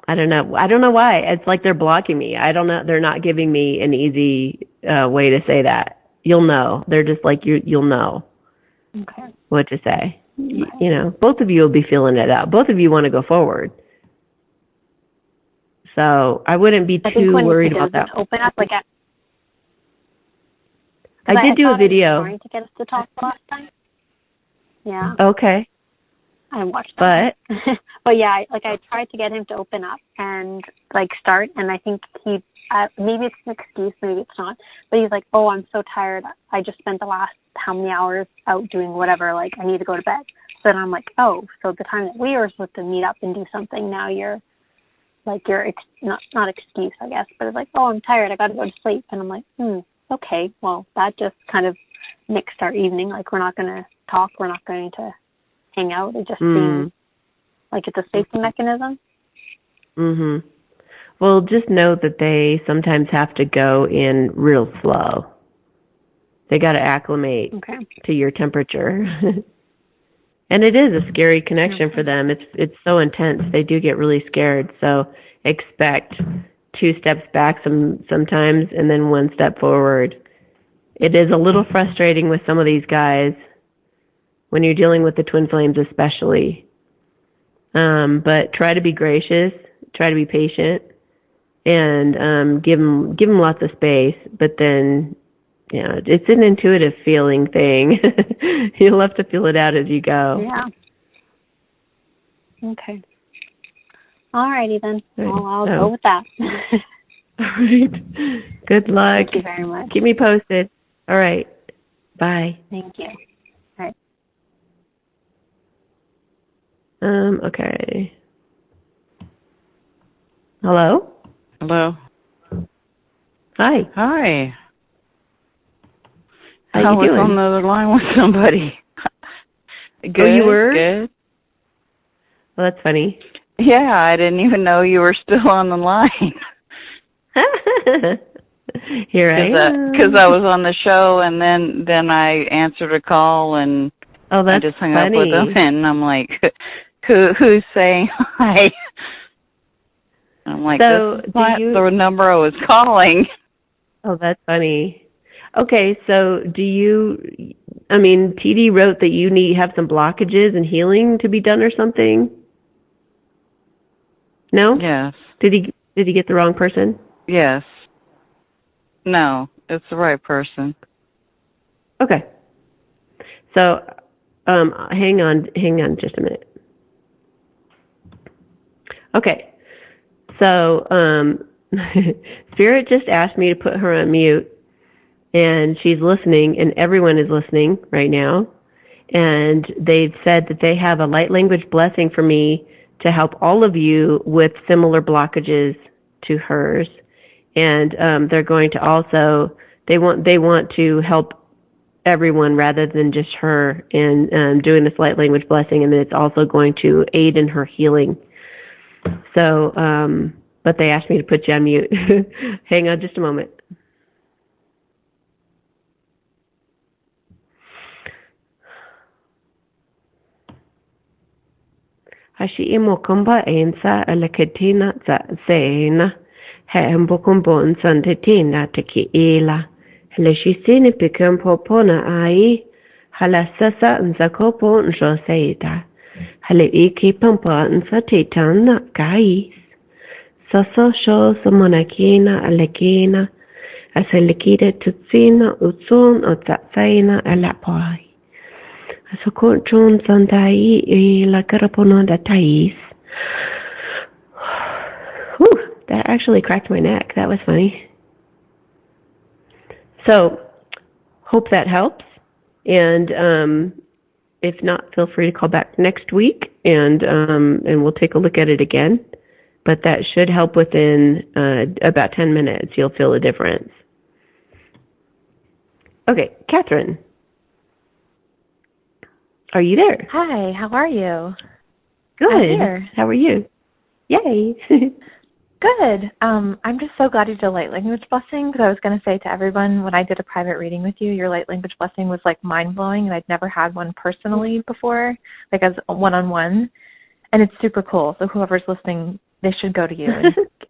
I don't know why. It's like they're blocking me. I don't know. They're not giving me an easy way to say that. You'll know. They're just like, you'll know what to say. Okay. Both of you will be feeling it out. Both of you want to go forward. So I wouldn't be too worried about that. Open up like I did do a video. I was trying to get us to talk last time. Yeah. Okay. I watched that. But but yeah, I tried to get him to open up and like start, and I think he maybe it's an excuse, maybe it's not, but he's like, oh, I'm so tired. I just spent the last how many hours out doing whatever. Like I need to go to bed. So then I'm like, oh, so the time that we were supposed to meet up and do something, now you're not excuse, I guess, but it's like, oh, I'm tired. I got to go to sleep. And I'm like, okay, well, that just kind of nixed our evening. Like, we're not going to talk. We're not going to hang out. It just seems like it's a safety mechanism. Mm-hmm. Well, just know that they sometimes have to go in real slow. They got to acclimate to your temperature. And it is a scary connection for them. It's so intense. They do get really scared. So expect 2 steps back sometimes and then 1 step forward. It is a little frustrating with some of these guys when you're dealing with the twin flames especially. But try to be gracious, try to be patient, and give them lots of space. But then, it's an intuitive feeling thing. You'll have to feel it out as you go. Yeah. Okay. All righty then. I'll go with that. All right. Good luck. Thank you very much. Keep me posted. All right. Bye. Thank you. All right. Okay. Hello? Hello. Hi. Hi. How I you was doing? on the other line with somebody. Good. Oh, you were? Good. Well, that's funny. Yeah, I didn't even know you were still on the line. Here I am. Because I was on the show, and then I answered a call, and I just hung up with them, and I'm like, who's saying hi? I'm like, so this is not the number I was calling. Oh, that's funny. Okay, so TD wrote that you have some blockages and healing to be done or something? No? Yes. Did he get the wrong person? Yes. No, it's the right person. Okay. So, hang on just a minute. Okay. So, Spirit just asked me to put her on mute, and she's listening, and everyone is listening right now. And they've said that they have a light language blessing for me to help all of you with similar blockages to hers. And they're going to also, they want to help everyone rather than just her in doing this light language blessing, and then it's also going to aid in her healing. So, but they asked me to put you on mute. Hang on just a moment. Hashi imo kumba ensa alakatina za zena he mbokumbon santetina teki ila hele shisini pikem popona ai hala sasa nzakopo njoseida hele iki pampa nsatitana gais saso sho samonakina alakina asalikida tutsina utsun otsatsina alapai. So John Sandai la Carapona Thais. That actually cracked my neck. That was funny. So hope that helps. And if not, feel free to call back next week and we'll take a look at it again. But that should help within about 10 minutes. You'll feel a difference. Okay, Catherine. Are you there? Hi, how are you? Good. I'm here. How are you? Yay. Good. I'm just so glad you did a light language blessing, because I was going to say to everyone when I did a private reading with you, your light language blessing was like mind-blowing, and I'd never had one personally before, like as a one-on-one, and it's super cool. So whoever's listening, they should go to you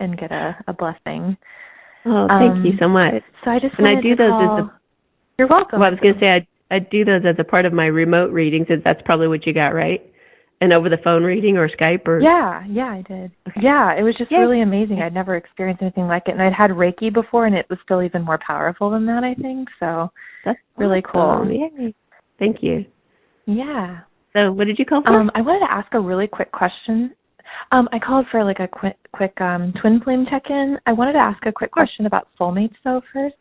and get a blessing. Oh, thank you so much. So I just and wanted I do to those call... as a... You're welcome. Well, I was going to say I do those as a part of my remote readings. That's probably what you got, right? And over the phone reading or Skype or... Yeah, I did. Okay. Yeah, it was just really amazing. I'd never experienced anything like it. And I'd had Reiki before, and it was still even more powerful than that, I think. So that's really awesome. cool. Yay. Thank you. Yeah. So what did you call for? I wanted to ask a really quick question. I called for like a quick twin flame check-in. I wanted to ask a quick question about soulmates, though, first.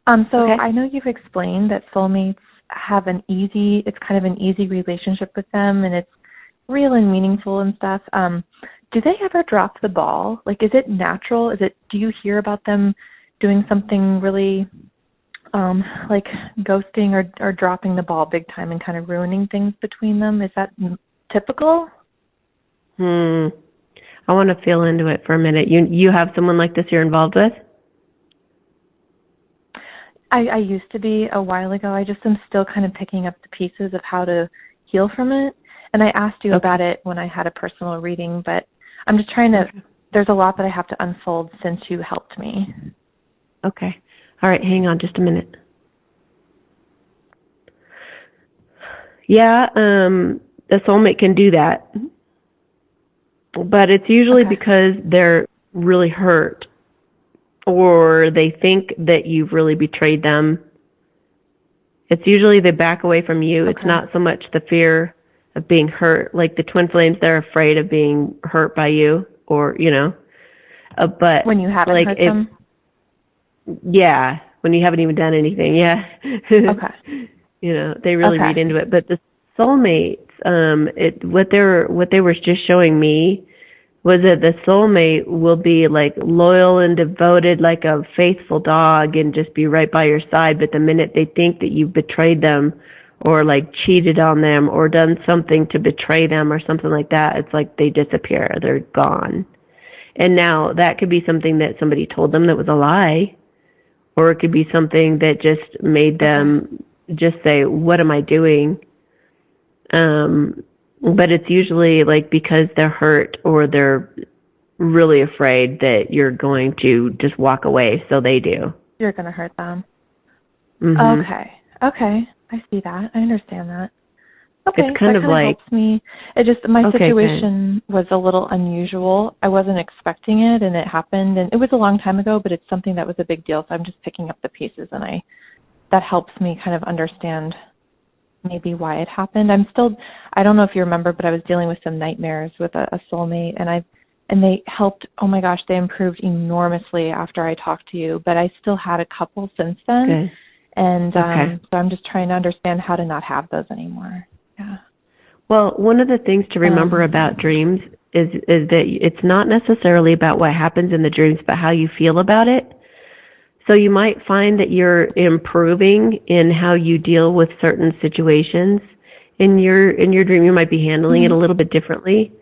I know you've explained that soulmates have it's kind of an easy relationship with them, and it's real and meaningful and stuff. Do they ever drop the ball? Like, is it natural? Do you hear about them doing something really like ghosting or dropping the ball big time and kind of ruining things between them. Is that typical? I want to feel into it for a minute. You have someone like this you're involved with? I used to be a while ago. I just am still kind of picking up the pieces of how to heal from it. And I asked you about it when I had a personal reading, but I'm just trying to, there's a lot that I have to unfold since you helped me. Okay. All right, hang on just a minute. Yeah, the soulmate can do that. But it's usually because they're really hurt or they think that you've really betrayed them. It's usually they back away from you. It's not so much the fear of being hurt. Like the twin flames, they're afraid of being hurt by you or, but when you haven't hurt them? Yeah, when you haven't even done anything, yeah. Okay. They really read into it. But the soulmates, what they were just showing me was that the soulmate will be like loyal and devoted, like a faithful dog, and just be right by your side. But the minute they think that you've betrayed them, or like cheated on them, or done something to betray them, or something like that, it's like they disappear. They're gone. And now that could be something that somebody told them that was a lie, or it could be something that just made them just say, "What am I doing?" But it's usually like because they're hurt or they're really afraid that you're going to just walk away, so they do. You're going to hurt them. Mm-hmm. Okay. I see that. I understand that. Okay, it's kind that of like helps me. It just my situation was a little unusual. I wasn't expecting it, and it happened, and it was a long time ago. But it's something that was a big deal. So I'm just picking up the pieces, and that helps me kind of understand maybe why it happened. I don't know if you remember, but I was dealing with some nightmares with a soulmate, and they helped. Oh my gosh, they improved enormously after I talked to you. But I still had a couple since then. Okay. And so I'm just trying to understand how to not have those anymore. Yeah. Well, one of the things to remember about dreams is that it's not necessarily about what happens in the dreams, but how you feel about it. So you might find that you're improving in how you deal with certain situations. In your dream, you might be handling it a little bit differently.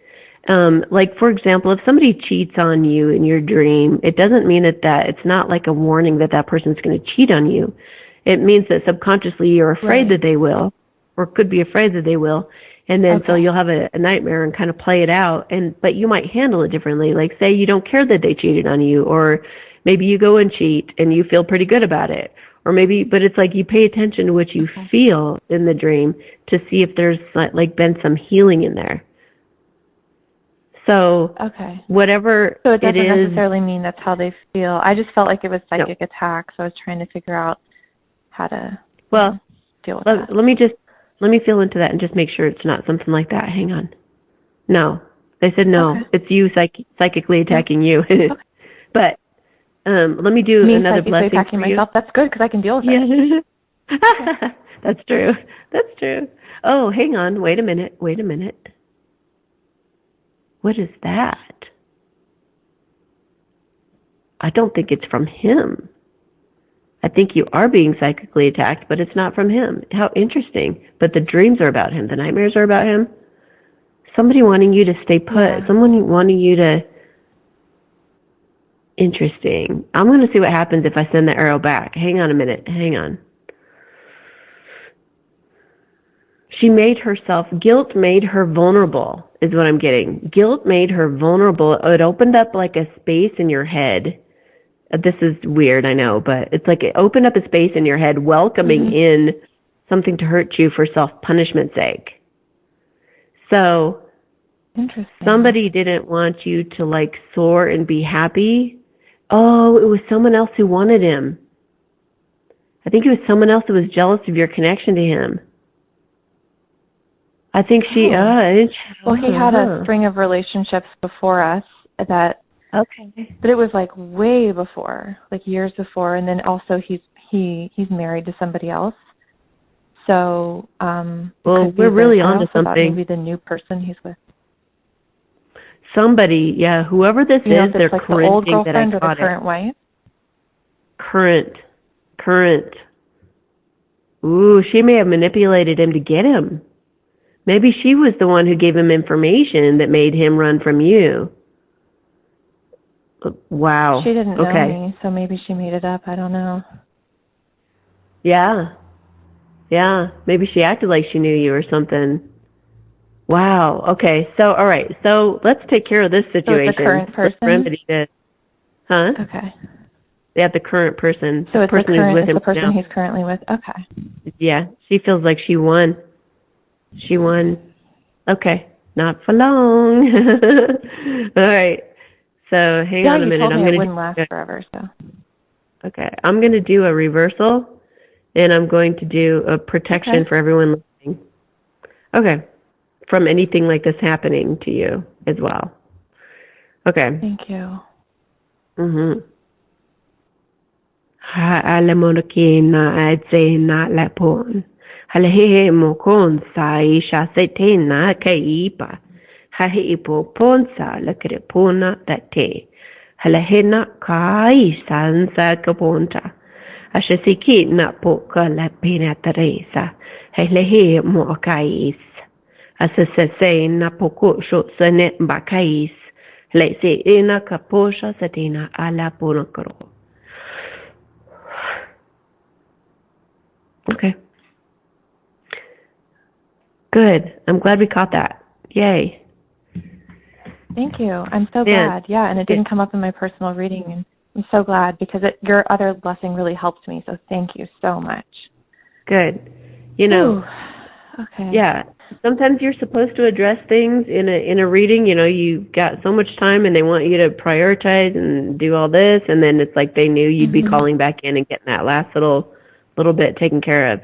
Like, for example, if somebody cheats on you in your dream, it doesn't mean that it's not like a warning that person's going to cheat on you. It means that subconsciously you're afraid that they will, or could be afraid that they will. And then so you'll have a nightmare and kind of play it out. But you might handle it differently. Like, say you don't care that they cheated on you, or maybe you go and cheat and you feel pretty good about it. Or maybe, but it's like you pay attention to what you feel in the dream to see if there's like been some healing in there. So whatever so it doesn't necessarily mean that's how they feel. I just felt like it was psychic attack, so I was trying to figure out how to deal with that. Let me feel into that and just make sure it's not something like that. Hang on. No, they said no. It's you psychically attacking you. But let me do another blessing attacking for you. Myself. That's good because I can deal with it. That's true. That's true. Oh, hang on. Wait a minute. What is that? I don't think it's from him. I think you are being psychically attacked, but it's not from him. How interesting. But the dreams are about him. The nightmares are about him. Somebody wanting you to stay put. Yeah. Someone wanting you to... Interesting. I'm going to see what happens if I send the arrow back. Hang on a minute. Hang on. She made herself... Guilt made her vulnerable, is what I'm getting. Guilt made her vulnerable. It opened up like a space in your head. This is weird, I know, but it's like it opened up a space in your head, welcoming in something to hurt you for self-punishment's sake. So somebody didn't want you to like soar and be happy. Oh, it was someone else who wanted him. I think it was someone else who was jealous of your connection to him. I think she... well, he had a string of relationships before us that... But it was like way before, like years before, and then also he's married to somebody else. So well, we're really onto something. Maybe the new person he's with. Somebody, yeah, whoever this is, they're like the old girlfriend or the current wife. Current. Ooh, she may have manipulated him to get him. Maybe she was the one who gave him information that made him run from you. Wow. She didn't know me, so maybe she made it up. I don't know. Yeah. Yeah. Maybe she acted like she knew you or something. Wow. Okay. So, all right. So let's take care of this situation. So it's the current person? Let's remedy this. Huh? Okay. Yeah, the current person. So it's person who's with him the person now. he's currently with? Okay. Yeah. She feels like she won. She won. Okay. Not for long. All right. So hang on a minute. I'm going to wouldn't last forever, so. Okay. I'm going to do a reversal, and I'm going to do a protection for everyone listening. Okay. From anything like this happening to you as well. Okay. Thank you. Mm-hmm. Ha'alamonakina adzena lapon. Halahehe mokon sa isha setena kaipa. Hahipo ponsa lakrepona date. Halahena kai sansa kaponta. Ashasiki na poka la pena teresa. Halehe moakais. Asasase na poko shotsane bakais. Lese ina kaposha satina ala ponakaro. Okay. Good. I'm glad we caught that. Yay. Thank you. I'm so glad. Yeah, and it didn't come up in my personal reading, and I'm so glad because your other blessing really helped me, so thank you so much. Good. You know, okay. Yeah, sometimes you're supposed to address things in a reading. You know, you've got so much time and they want you to prioritize and do all this, and then it's like they knew you'd be calling back in and getting that last little bit taken care of.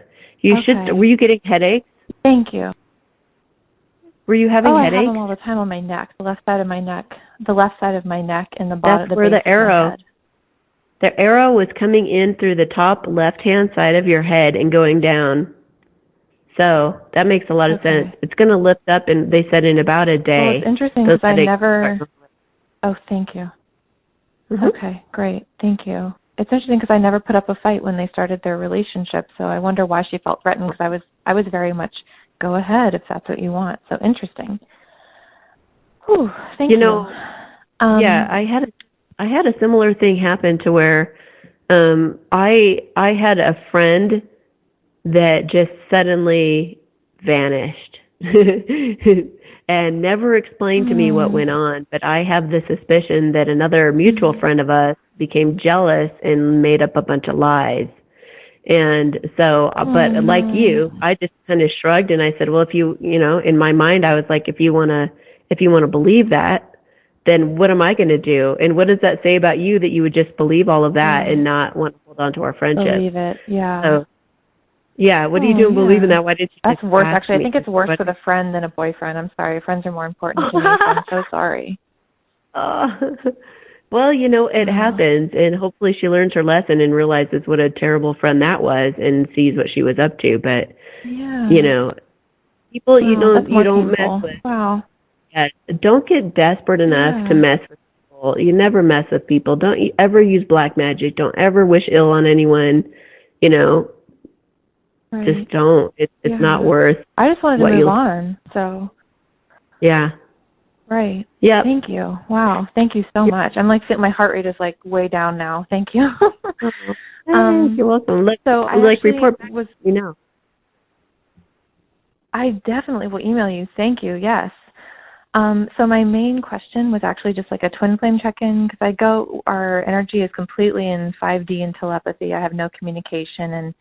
Were you getting headaches? Thank you. Were you having headaches? I have them all the time on my neck, the left side of my neck, and the bottom. That's where the arrow. The arrow was coming in through the top left-hand side of your head and going down. So that makes a lot of sense. It's going to lift up, and they said in about a day. Well, it's interesting because I never. Oh, thank you. Okay, great. Thank you. It's interesting because I never put up a fight when they started their relationship, so I wonder why she felt threatened because I was very much go ahead if that's what you want. So interesting. Whew, thank you. Yeah, I had a similar thing happen to where I had a friend that just suddenly vanished and never explained to me what went on. But I have the suspicion that another mutual friend of us became jealous and made up a bunch of lies. And so, but like you, I just kind of shrugged and I said, well, if in my mind, I was like, if you want to believe that, then what am I going to do? And what does that say about you that you would just believe all of that and not want to hold on to our friendship? Believe it, yeah. So, yeah, what are you doing believing that? Why did you That's just worse, ask actually. me? I think it's worse with a friend than a boyfriend. I'm sorry. Friends are more important to me, so I'm so sorry. Well, it happens, and hopefully she learns her lesson and realizes what a terrible friend that was and sees what she was up to. But, people you don't mess with. Wow. Yeah, don't get desperate enough to mess with people. You never mess with people. Don't ever use black magic. Don't ever wish ill on anyone. Just don't. It's not worth. I just wanted to move on. So. Yeah. Right. Yeah. Thank you. Wow. Thank you so much. I'm like sitting. My heart rate is like way down now. Thank you. You're welcome. Report back. I definitely will email you. Thank you. Yes. So my main question was actually just like a twin flame check-in because our energy is completely in 5D and telepathy. I have no communication and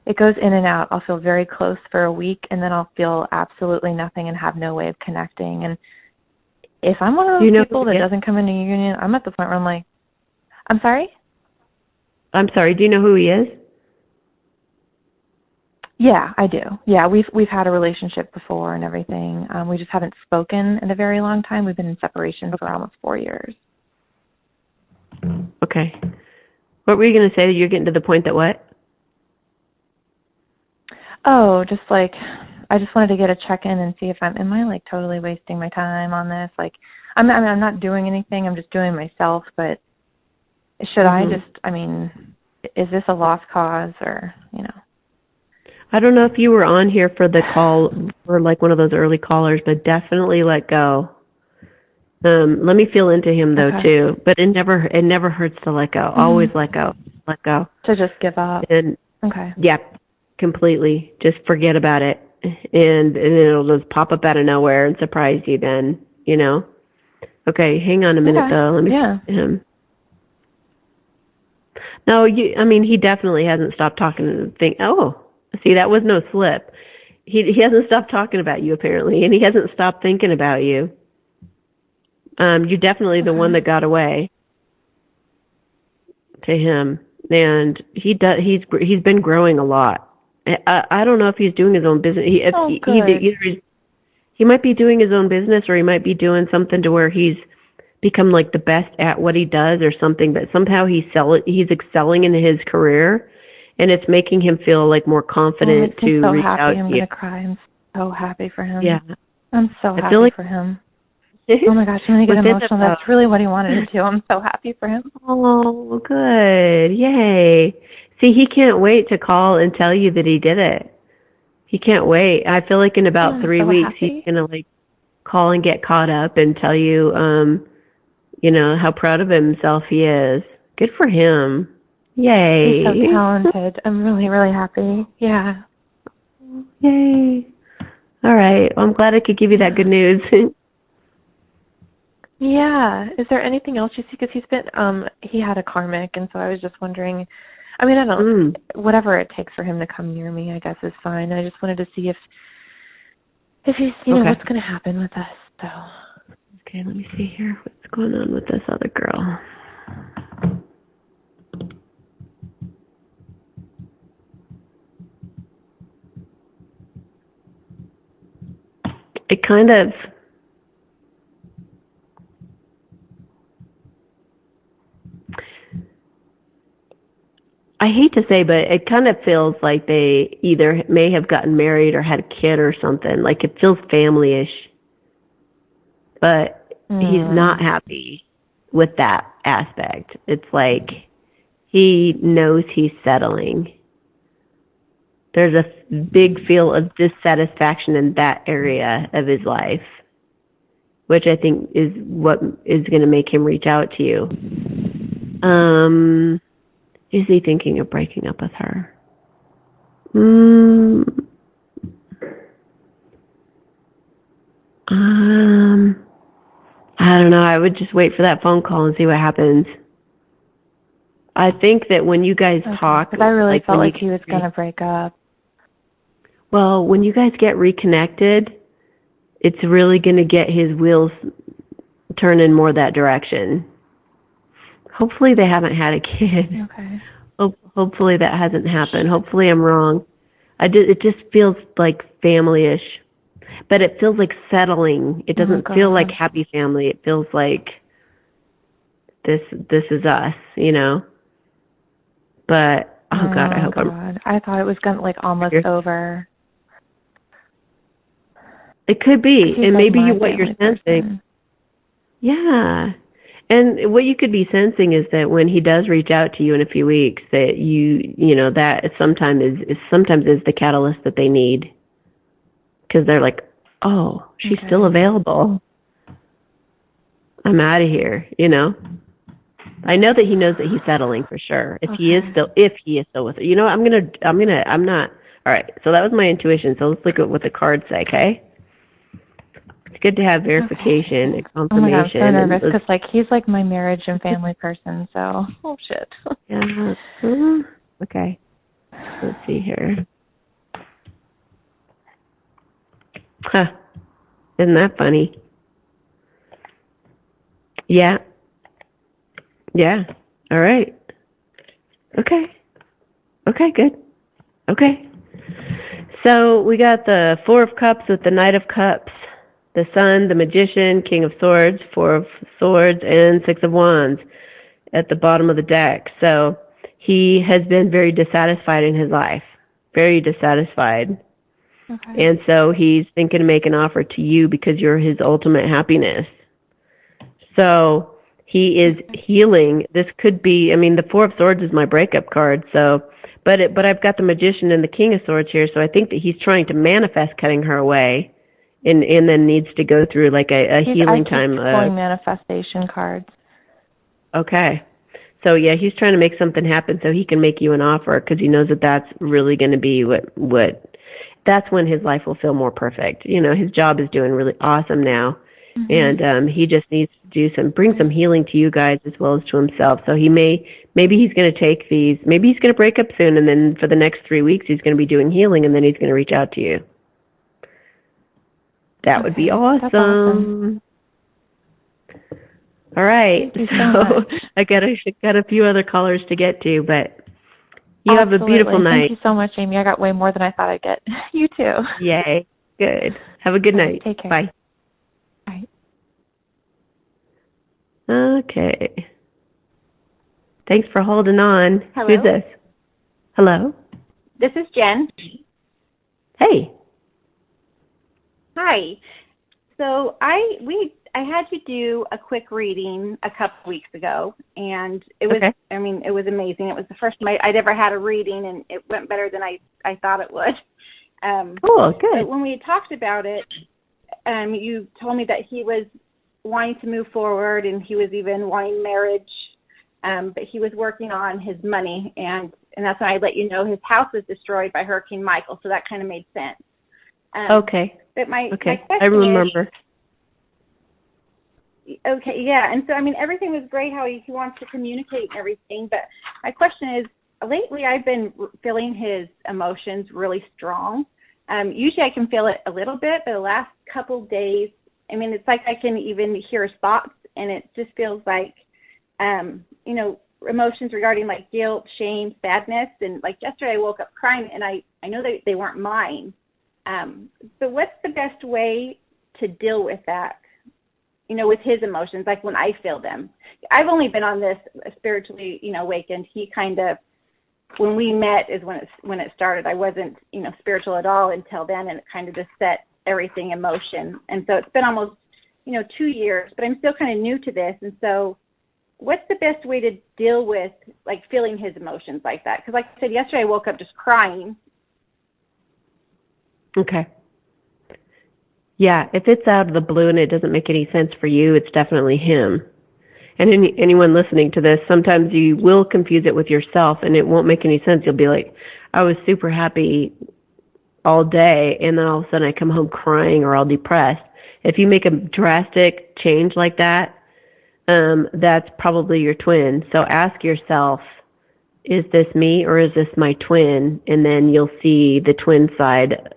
it goes in and out. I'll feel very close for a week and then I'll feel absolutely nothing and have no way of connecting. And if I'm one of those people that doesn't come into union, I'm at the point where I'm like, I'm sorry? I'm sorry. Do you know who he is? Yeah, I do. Yeah, we've had a relationship before and everything. We just haven't spoken in a very long time. We've been in separation for almost 4 years. Okay. What were you going to say? That you're getting to the point that what? Oh, just like I just wanted to get a check-in and see if am I like totally wasting my time on this? Like I'm not doing anything. I'm just doing myself. But should I just? I mean, is this a lost cause or I don't know if you were on here for the call or like one of those early callers, but definitely let go. Let me feel into him though too, but it never hurts to let go. Always let go. Let go. To just give up. And yeah, completely. Just forget about it. And it'll just pop up out of nowhere and surprise you then, you know. Okay, hang on a minute though. Let me see him. No, he definitely hasn't stopped talking to the thing. Oh, see, that was no slip. He hasn't stopped talking about you apparently, and he hasn't stopped thinking about you. You're definitely the one that got away to him, and he's been growing a lot. I don't know if he's doing his own business. He might be doing his own business, or he might be doing something to where he's become like the best at what he does or something, but somehow he's excelling in his career, and it's making him feel like more confident to reach out to you. I'm going to cry. I'm so happy for him. Yeah. I'm so happy for him. Oh my gosh, I'm going to get emotional. That's really what he wanted to do. I'm so happy for him. Oh, good. Yay. See, he can't wait to call and tell you that he did it. He can't wait. I feel like in about 3 weeks, he's going to like call and get caught up and tell you, how proud of himself he is. Good for him. Yay. He's so talented. I'm really, really happy. Yeah. Yay. All right. Well, I'm glad I could give you that good news. Yeah. Is there anything else you see? Because he had a karmic, and so I was just wondering, whatever it takes for him to come near me, I guess is fine. I just wanted to see if he's, what's going to happen with us, so. Okay, let me see here. What's going on with this other girl? It kind of... I hate to say, but it kind of feels like they either may have gotten married or had a kid or something. Like it feels family-ish. But he's not happy with that aspect. It's like he knows he's settling. There's a big feel of dissatisfaction in that area of his life, which I think is what is going to make him reach out to you. Is he thinking of breaking up with her? I don't know. I would just wait for that phone call and see what happens. I think that when you guys talk... But I really felt like he was going to break up. Well, when you guys get reconnected, it's really going to get his wheels turning more that direction. Hopefully they haven't had a kid. Okay. Hopefully that hasn't happened. Hopefully I'm wrong. It just feels like family-ish. But it feels like settling. It doesn't feel like happy family. It feels like this is us, But I hope I thought it was going to almost over. It could be, and maybe what you're sensing. Yeah. And what you could be sensing is that when he does reach out to you in a few weeks, that that sometimes is the catalyst that they need. Because they're like, oh, she's still available. I'm out of here, I know that he knows that he's settling for sure. If he is still with her. I'm not. All right. So that was my intuition. So let's look at what the cards say, okay? It's good to have verification and confirmation. Oh my God, I'm so nervous because he's like my marriage and family person. So, oh shit. Yeah. Okay. Let's see here. Huh. Isn't that funny? Yeah. Yeah. All right. Okay. Okay, good. Okay. So we got the Four of Cups with the Knight of Cups, the Sun, the Magician, King of Swords, Four of Swords, and Six of Wands at the bottom of the deck. So he has been very dissatisfied in his life. Very dissatisfied. Okay. And so he's thinking to make an offer to you because you're his ultimate happiness. So he is healing. This could be, the Four of Swords is my breakup card. So But I've got the Magician and the King of Swords here, so I think that he's trying to manifest cutting her away, and then needs to go through like a healing time. Pulling manifestation cards. Okay. So yeah, he's trying to make something happen so he can make you an offer, because he knows that that's really going to be what that's when his life will feel more perfect. His job is doing really awesome now, and he just needs to bring some healing to you guys as well as to himself. So maybe he's going to take these, maybe he's going to break up soon, and then for the next 3 weeks he's going to be doing healing, and then he's going to reach out to you. That would be awesome. That's awesome. All right, Thank you so much. I got a few other callers to get to, but you have a beautiful night. Thank you so much, Amy. I got way more than I thought I'd get. You too. Yay. Good. Have a good night. Take care. Bye. Bye. Okay. Thanks for holding on. Hello? Who's this? Hello? This is Jen. Hey. Hi. So I had you do a quick reading a couple weeks ago, and it was it was amazing. It was the first time I'd ever had a reading, and it went better than I thought it would. Cool, good. But when we had talked about it, you told me that he was wanting to move forward, and he was even wanting marriage, but he was working on his money, and that's when I let you know his house was destroyed by Hurricane Michael, so that kind of made sense. Okay. But my question I remember. Okay, yeah. And so, everything was great, how he wants to communicate and everything. But my question is, lately I've been feeling his emotions really strong. Usually I can feel it a little bit, but the last couple days, it's like I can even hear his thoughts, and it just feels like, emotions regarding like guilt, shame, sadness. And like yesterday I woke up crying, and I know that they weren't mine. But what's the best way to deal with that? With his emotions, like when I feel them. I've only been on this spiritually, awakened. He kind of, when we met is when it started. I wasn't, spiritual at all until then, and it kind of just set everything in motion. And so it's been almost, 2 years, but I'm still kind of new to this. And so what's the best way to deal with like feeling his emotions like that? Because like I said, yesterday I woke up just crying. Okay. Yeah, if it's out of the blue and it doesn't make any sense for you, it's definitely him. And anyone listening to this, sometimes you will confuse it with yourself, and it won't make any sense. You'll be like, I was super happy all day, and then all of a sudden I come home crying or all depressed. If you make a drastic change like that, that's probably your twin. So ask yourself, is this me or is this my twin? And then you'll see the twin side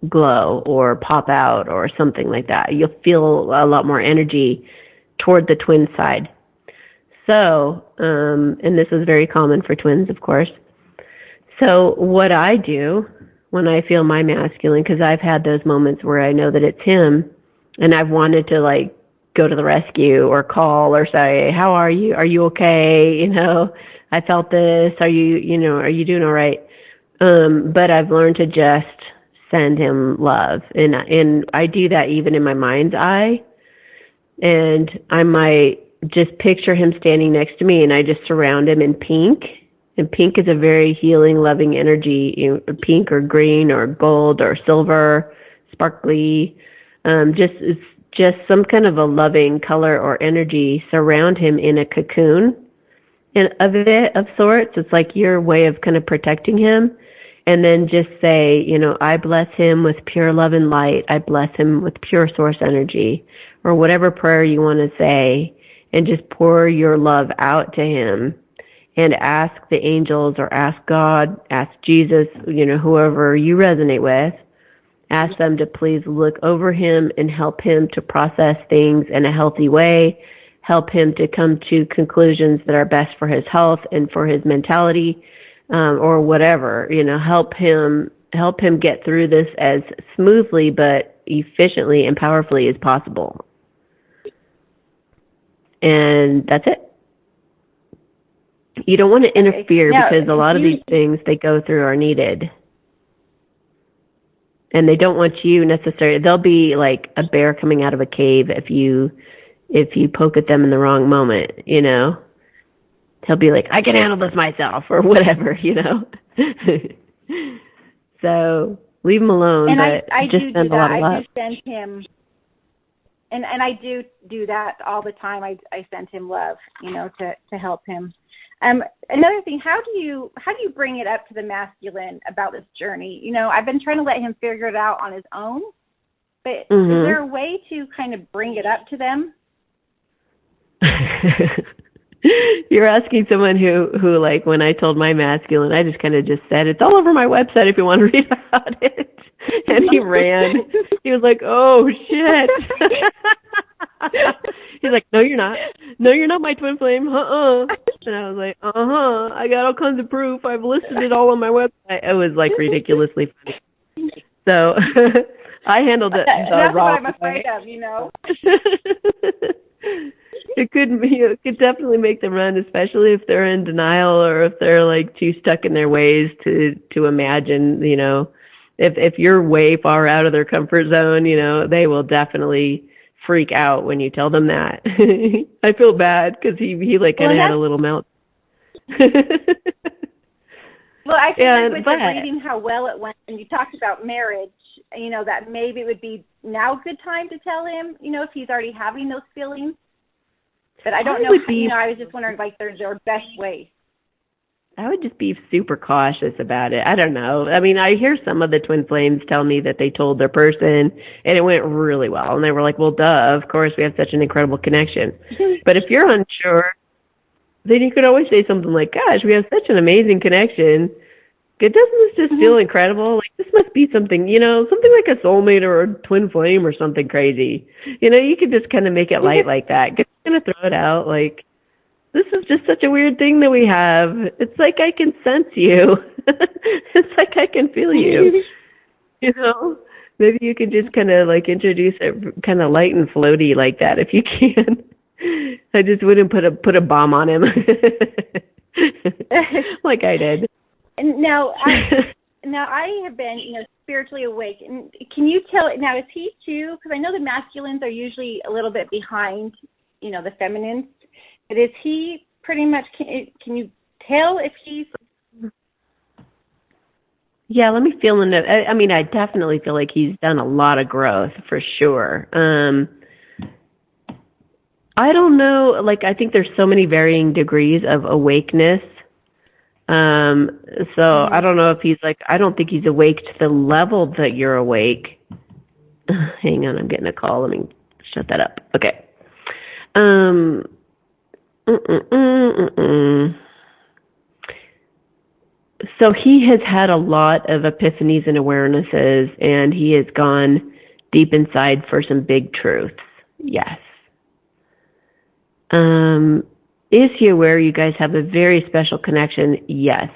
glow or pop out or something like that. You'll feel a lot more energy toward the twin side. So, and this is very common for twins, of course. So what I do when I feel my masculine, because I've had those moments where I know that it's him, and I've wanted to like go to the rescue or call or say, how are you? Are you okay? I felt this. Are you doing all right? But I've learned to just send him love. And I do that even in my mind's eye. And I might just picture him standing next to me, and I just surround him in pink. And pink is a very healing, loving energy, pink or green or gold or silver, sparkly. It's just some kind of a loving color or energy. Surround him in a cocoon of sorts. It's like your way of kind of protecting him. And then just say, I bless him with pure love and light. I bless him with pure source energy, or whatever prayer you want to say, and just pour your love out to him, and ask the angels or ask God, ask Jesus, whoever you resonate with, ask them to please look over him and help him to process things in a healthy way, help him to come to conclusions that are best for his health and for his mentality. Or whatever, help him get through this as smoothly but efficiently and powerfully as possible. And that's it. You don't want to interfere because a lot of these things they go through are needed. And they don't want you necessarily, they'll be like a bear coming out of a cave if you poke at them in the wrong moment, he'll be like, I can handle this myself or whatever, you know. So leave him alone, And but I just do send that. a lot of I love. do send him, and I do that all the time. I send him love, you know, to help him. Another thing, how do you bring it up to the masculine about this journey? You know, I've been trying to let him figure it out on his own, but is there a way to kind of bring it up to them? You're asking someone who like, when I told my masculine, I just kind of just said, it's all over my website if you want to read about it. And he ran. He was like, oh, shit. He's like, no, you're not. No, you're not my twin flame. And I was like, I got all kinds of proof. I've listed it all on my website. It was like ridiculously funny. So I handled it the wrong way. That's what I'm afraid of, you know. It could definitely make them run, especially if they're in denial or if they're like too stuck in their ways to imagine, you know, if you're way far out of their comfort zone, you know, they will definitely freak out when you tell them that. I feel bad because he like kind of had a little melt. Well, I think with the reading how well it went, and you talked about marriage, you know, that maybe it would be now a good time to tell him, you know, if he's already having those feelings. But I don't know, you know, I was just wondering, like, there's their best way. I would just be super cautious about it. I don't know. I mean, I hear some of the twin flames tell me that they told their person and it went really well. And they were like, well, duh, of course we have such an incredible connection. But if you're unsure, then you could always say something like, gosh, we have such an amazing connection. Doesn't this just feel incredible? Like, this must be something, you know, something like a soulmate or a twin flame or something crazy. You know, you could just kind of make it light like that. Just kind of throw it out like, this is just such a weird thing that we have. It's like I can sense you. It's like I can feel you. You know? Maybe you could just kind of like introduce it kind of light and floaty like that if you can. I just wouldn't put a bomb on him like I did. And now I have been, you know, spiritually awake. And can you tell, now is he too, because I know the masculines are usually a little bit behind, you know, the feminines, but is he pretty much, can you tell if he's? Yeah, let me feel into it. I mean, I definitely feel like he's done a lot of growth for sure. I don't know, like I think there's so many varying degrees of awakeness. So I don't know if he's like, I don't think he's awake to the level that you're awake. Hang on, I'm getting a call. Let me shut that up. Okay. So he has had a lot of epiphanies and awarenesses, and he has gone deep inside for some big truths. Yes. Is he aware you guys have a very special connection? Yes.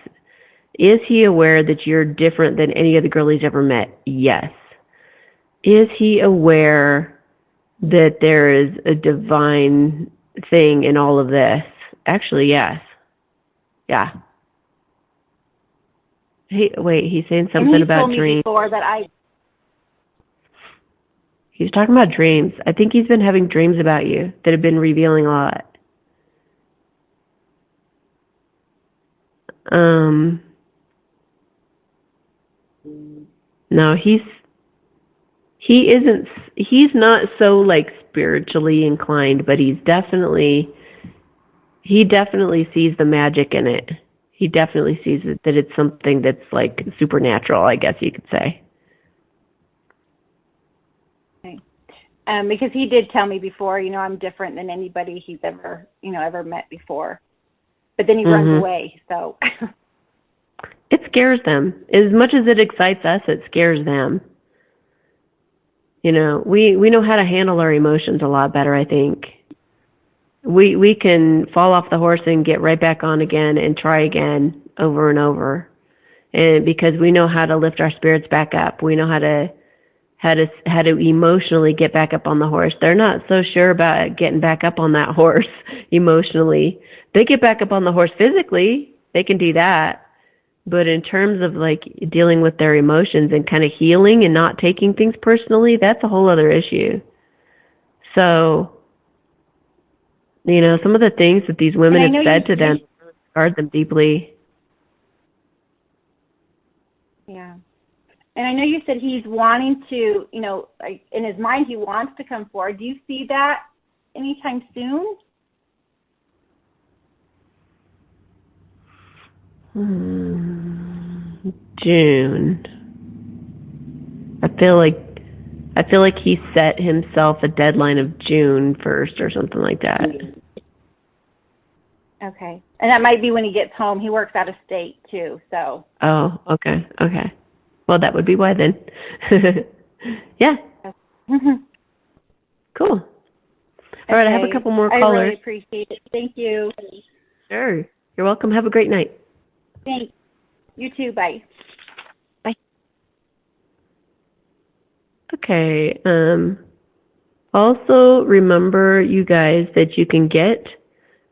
Is he aware that you're different than any other girl he's ever met? Yes. Is he aware that there is a divine thing in all of this? Actually, yes. Yeah. He's saying something about dreams. And he told me before that He's talking about dreams. I think he's been having dreams about you that have been revealing a lot. No, he's not so like spiritually inclined, but he definitely sees the magic in it. He definitely sees it, that it's something that's like supernatural, I guess you could say. Okay. Because he did tell me before, you know, I'm different than anybody he's ever met before. But then he runs away, so. It scares them. As much as it excites us, it scares them. You know, we know how to handle our emotions a lot better, I think. We can fall off the horse and get right back on again and try again over and over. And because we know how to lift our spirits back up. We know how to emotionally get back up on the horse. They're not so sure about getting back up on that horse emotionally. They get back up on the horse physically. They can do that. But in terms of like dealing with their emotions and kind of healing and not taking things personally, that's a whole other issue. So, you know, some of the things that these women have said to them disregard them deeply. Yeah. And I know you said he's wanting to, like in his mind, he wants to come forward. Do you see that anytime soon? June. I feel like he set himself a deadline of June 1st or something like that. Okay. And that might be when he gets home. He works out of state too, so. Oh, okay. Well, that would be why then. Yeah. Cool. All right, I have a couple more callers. I really appreciate it. Thank you. Sure. You're welcome. Have a great night. Thanks. You too. Bye. Bye. Okay. Also, remember, you guys, that you can get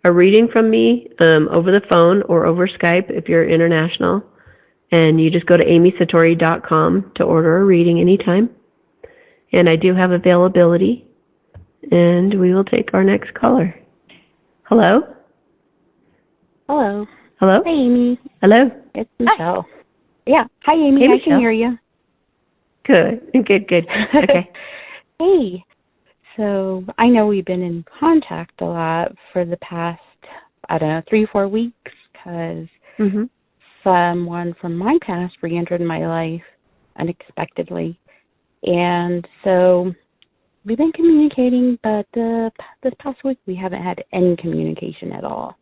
a reading from me over the phone or over Skype if you're international. And you just go to amysatori.com to order a reading anytime. And I do have availability. And we will take our next caller. Hello? Hello. Hello? Hi, Amy. Hello? It's Michelle. Hi. Yeah. Hi, Amy. Hey, I Michelle. can hear you. Good. Okay. Hey. So I know we've been in contact a lot for the past, 3-4 weeks because someone from my past re-entered my life unexpectedly. And so we've been communicating, but this past week we haven't had any communication at all.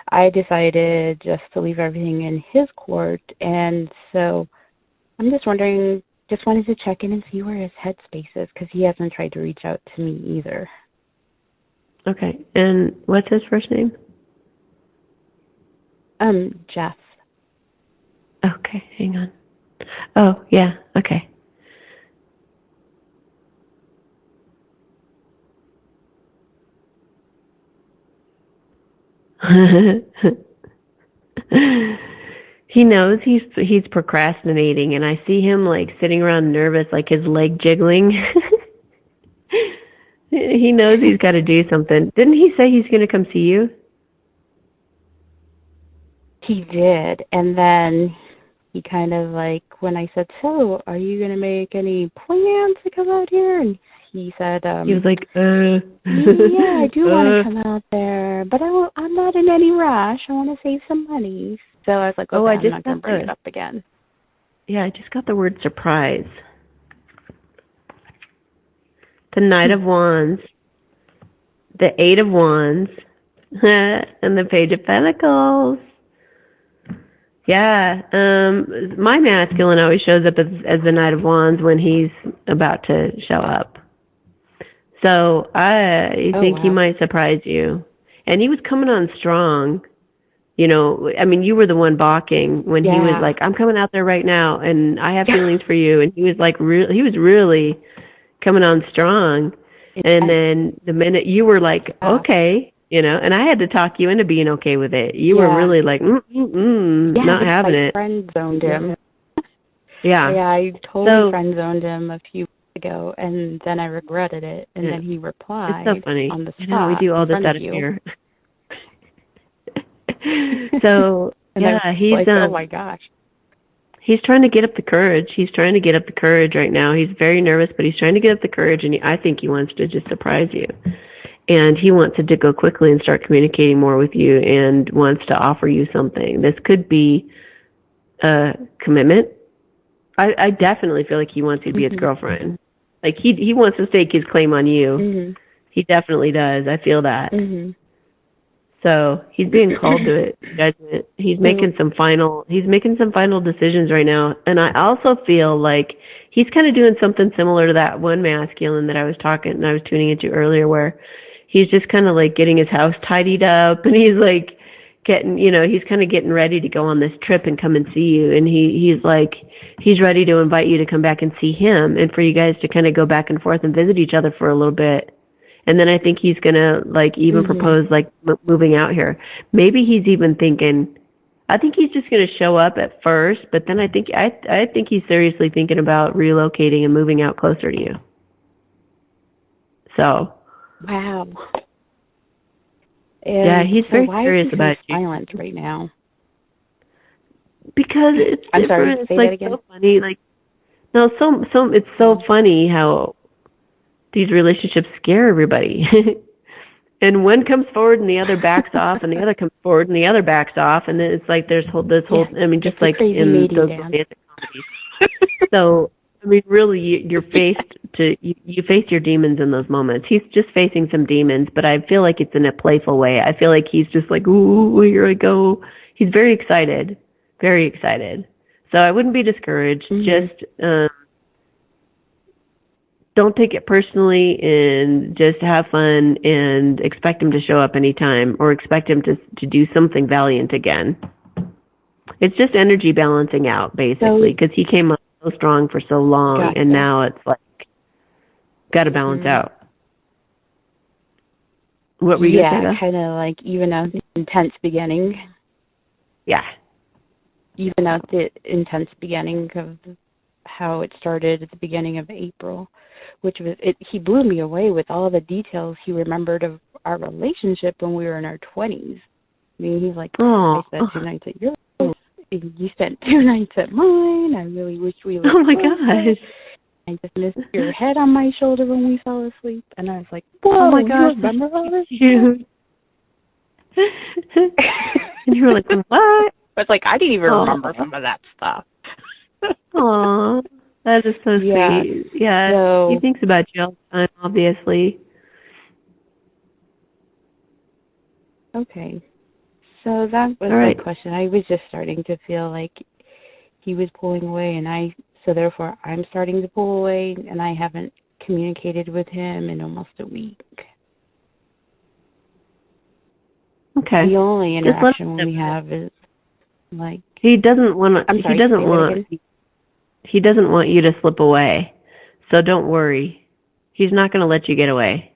I decided just to leave everything in his court, and so I'm just wondering, just wanted to check in and see where his headspace is, because he hasn't tried to reach out to me either. Okay, and what's his first name? Jeff. Okay, hang on. Oh, yeah, okay. He knows he's procrastinating, and I see him like sitting around nervous, like his leg jiggling. He knows he's got to do something. Didn't he say he's going to come see you? He did, and then he kind of like, when I said, so, are you going to make any plans to come out here? And he said, he was like, yeah, I do want to come out there, but I'm not in any rush. I want to save some money. So I was like, okay, I'm not going to bring it up again. Yeah, I just got the word surprise. The Knight of Wands, the Eight of Wands, and the Page of Pentacles. Yeah, my masculine always shows up as the Knight of Wands when he's about to show up. So I think he might surprise you. And he was coming on strong. You know, I mean, you were the one balking when he was like, I'm coming out there right now, and I have feelings for you. And he was like, he was really coming on strong. And then the minute you were like, okay, you know, and I had to talk you into being okay with it. You were really like, not having it. Friend zoned him. Yeah. Yeah, I totally friend zoned him a few weeks ago, and then I regretted it. And then he replied it's so funny. on the spot. I know, we do all this out of fear. So, he's like, oh my gosh. He's trying to get up the courage. He's trying to get up the courage right now. He's very nervous, but he's trying to get up the courage, and I think he wants to just surprise you. And he wants to go quickly and start communicating more with you and wants to offer you something. This could be a commitment. I definitely feel like he wants you to be his girlfriend. Like, he wants to stake his claim on you. He definitely does. I feel that. So he's being called to it. Judgment. He's making some final decisions right now. And I also feel like he's kind of doing something similar to that one masculine that I was tuning into earlier, where he's just kind of like getting his house tidied up, and he's like he's kind of getting ready to go on this trip and come and see you. And he's ready to invite you to come back and see him, and for you guys to kind of go back and forth and visit each other for a little bit. And then I think he's going to like even propose like moving out here. Maybe he's even thinking, I think he's just going to show up at first, but then I think he's seriously thinking about relocating and moving out closer to you. So. Wow. And yeah, he's very why curious is he about so you. silent right now? Because it's I'm different. sorry, It's say like that again. so funny. Like, no, it's so funny how these relationships scare everybody. And one comes forward and the other backs off, and the other comes forward and the other backs off, and then it's like there's this whole. I mean, just like crazy in mating those dance. romantic comedies. So, I mean, really, you're faced to you face your demons in those moments. He's just facing some demons, but I feel like it's in a playful way. I feel like he's just like, ooh, here I go. He's very excited, very excited. So I wouldn't be discouraged. Mm-hmm. Just don't take it personally, and just have fun and expect him to show up anytime, or expect him to do something valiant again. It's just energy balancing out, basically, because he came on so strong for so long, Gotcha. and now it's like, got to balance out. What were you going to say, though? Yeah, kind of like even out the intense beginning. Yeah. Even out the intense beginning of how it started at the beginning of April, which was he blew me away with all the details he remembered of our relationship when we were in our 20s. I mean, he's like, I spent 2 nights at your place, and you spent 2 nights at mine. I really wish we were. Oh my gosh! I just missed your head on my shoulder when we fell asleep, and I was like, whoa, oh my gosh, you remember all this? Cute. And you were like, what? It's like I didn't even remember some of that stuff. Aw, that is so sweet. Yeah, so, he thinks about you all the time, obviously. Okay. So that was my question. I was just starting to feel like he was pulling away, and so therefore I'm starting to pull away, and I haven't communicated with him in almost a week. Okay. The only interaction we have is like he doesn't want to. He doesn't want you to slip away. So don't worry. He's not going to let you get away.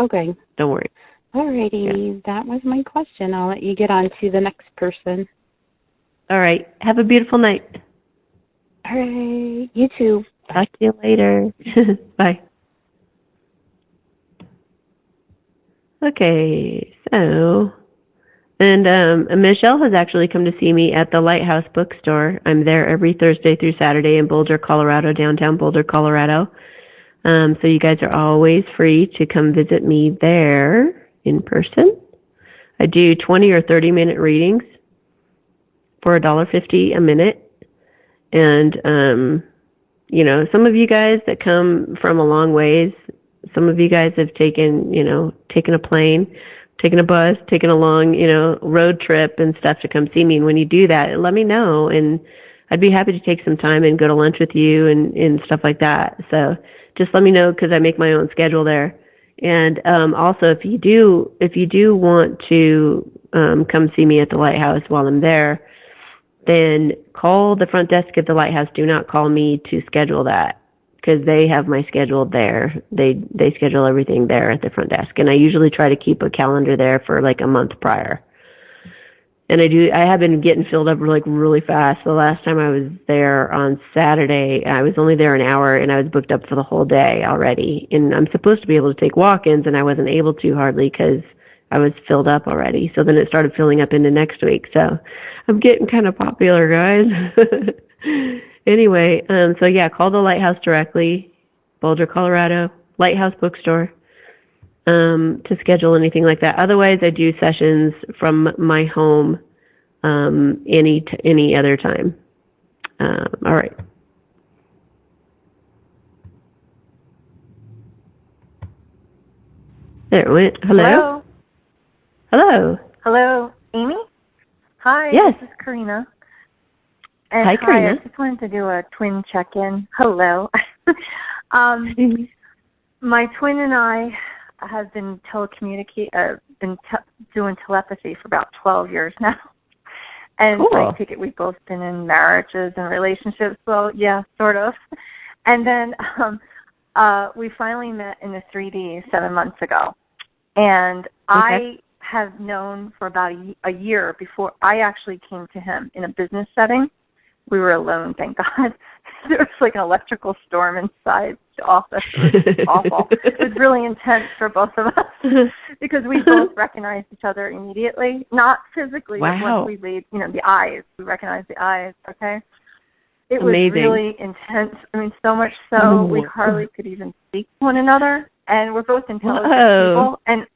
Okay. Don't worry. Alrighty, that was my question. I'll let you get on to the next person. All right. Have a beautiful night. All right. You too. Talk to you later. Bye. Okay, so, and Michelle has actually come to see me at the Lighthouse Bookstore. I'm there every Thursday through Saturday in Boulder, Colorado, downtown Boulder, Colorado. So you guys are always free to come visit me there in person. I do 20 or 30-minute readings for $1.50 a minute. And, some of you guys that come from a long ways, some of you guys have taken a plane, taken a bus, taken a long, road trip and stuff to come see me. And when you do that, let me know, and I'd be happy to take some time and go to lunch with you and stuff like that. So just let me know, because I make my own schedule there. And also, if you do want to come see me at the Lighthouse while I'm there, then call the front desk at the Lighthouse. Do not call me to schedule that, because they have my schedule there. They schedule everything there at the front desk, and I usually try to keep a calendar there for like a month prior. And I have been getting filled up like really fast. The last time I was there on Saturday, I was only there an hour, and I was booked up for the whole day already. And I'm supposed to be able to take walk-ins, and I wasn't able to hardly because I was filled up already. So then it started filling up into next week. So I'm getting kind of popular, guys. Anyway, so yeah, call the Lighthouse directly, Boulder, Colorado, Lighthouse Bookstore, to schedule anything like that. Otherwise, I do sessions from my home any other time. All right. There it went. Hello? Hello. Hello, Amy? Hi, Yes. this is Karina. And hi, Karina. I just wanted to do a twin check-in. Hello. My twin and I have been doing telepathy for about 12 years now. And cool. I take it we've both been in marriages and relationships. Well, yeah, sort of. And then we finally met in the 3D 7 months ago. And I have known for about a year before I actually came to him in a business setting. We were alone, thank God. There was like an electrical storm inside. the office. It was awful. It was really intense for both of us because we both recognized each other immediately, not physically, but once we read, the eyes. We recognized the eyes, okay? It was really intense. I mean, so much so we hardly could even speak to one another, and we're both intelligent people, and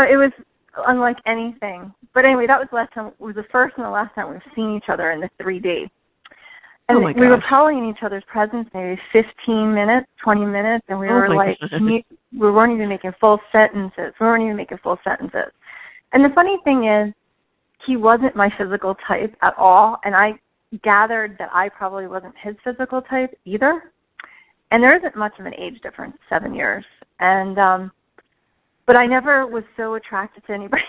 it was unlike anything. But anyway, that was the last time. It was the first and the last time we've seen each other in the 3D. And we were probably in each other's presence maybe 15 minutes, 20 minutes, and we were we weren't even making full sentences. And the funny thing is, he wasn't my physical type at all, and I gathered that I probably wasn't his physical type either. And there isn't much of an age difference, 7 years. And but I never was so attracted to anybody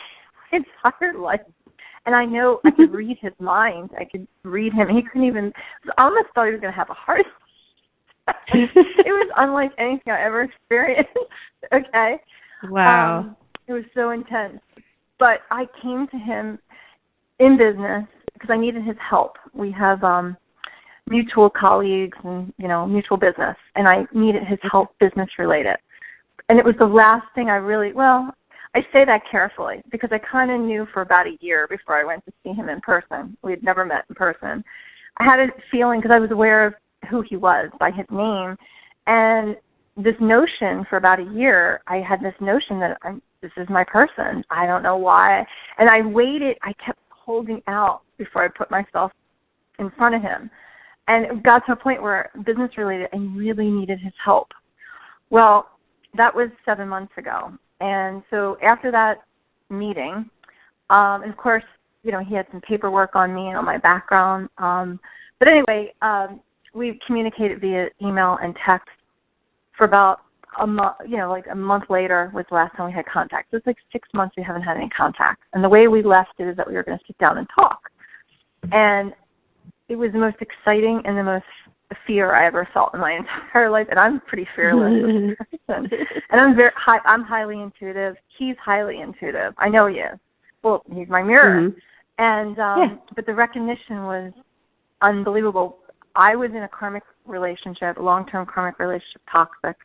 my entire life. And I know I could read his mind. I could read him. He couldn't even, I almost thought he was going to have a heart attack. It was unlike anything I ever experienced. Okay? Wow. It was so intense. But I came to him in business because I needed his help. We have mutual colleagues and, mutual business. And I needed his help business related. And it was the last thing I say that carefully because I kind of knew for about a year before I went to see him in person. We had never met in person. I had a feeling because I was aware of who he was by his name. And this notion for about a year, I had this notion that this is my person. I don't know why. And I waited. I kept holding out before I put myself in front of him. And it got to a point where business related, I really needed his help. Well, that was 7 months ago. And so after that meeting, and of course, he had some paperwork on me and on my background. But anyway, we communicated via email and text for about a month, like a month later was the last time we had contact. So it's like 6 months we haven't had any contact. And the way we left it is that we were going to sit down and talk. And it was the most exciting and the most fear I ever felt in my entire life, and I'm pretty fearless as a person. And I'm highly intuitive. He's highly intuitive. I know he is. Well, he's my mirror. And but the recognition was unbelievable. I was in a karmic relationship, a long-term karmic relationship,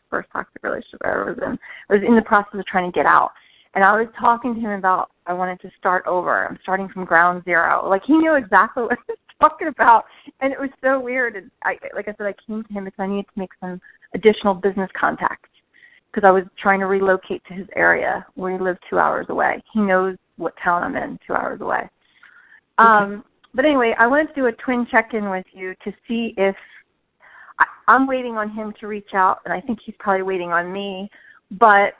first toxic relationship I ever was in. I was in the process of trying to get out. And I was talking to him about I wanted to start over. I'm starting from ground zero. Like, he knew exactly what I was talking about. And it was so weird. And like I said, I came to him because I needed to make some additional business contacts because I was trying to relocate to his area where he lived 2 hours away. He knows what town I'm in 2 hours away. But anyway, I wanted to do a twin check-in with you to see if I'm waiting on him to reach out, and I think he's probably waiting on me. But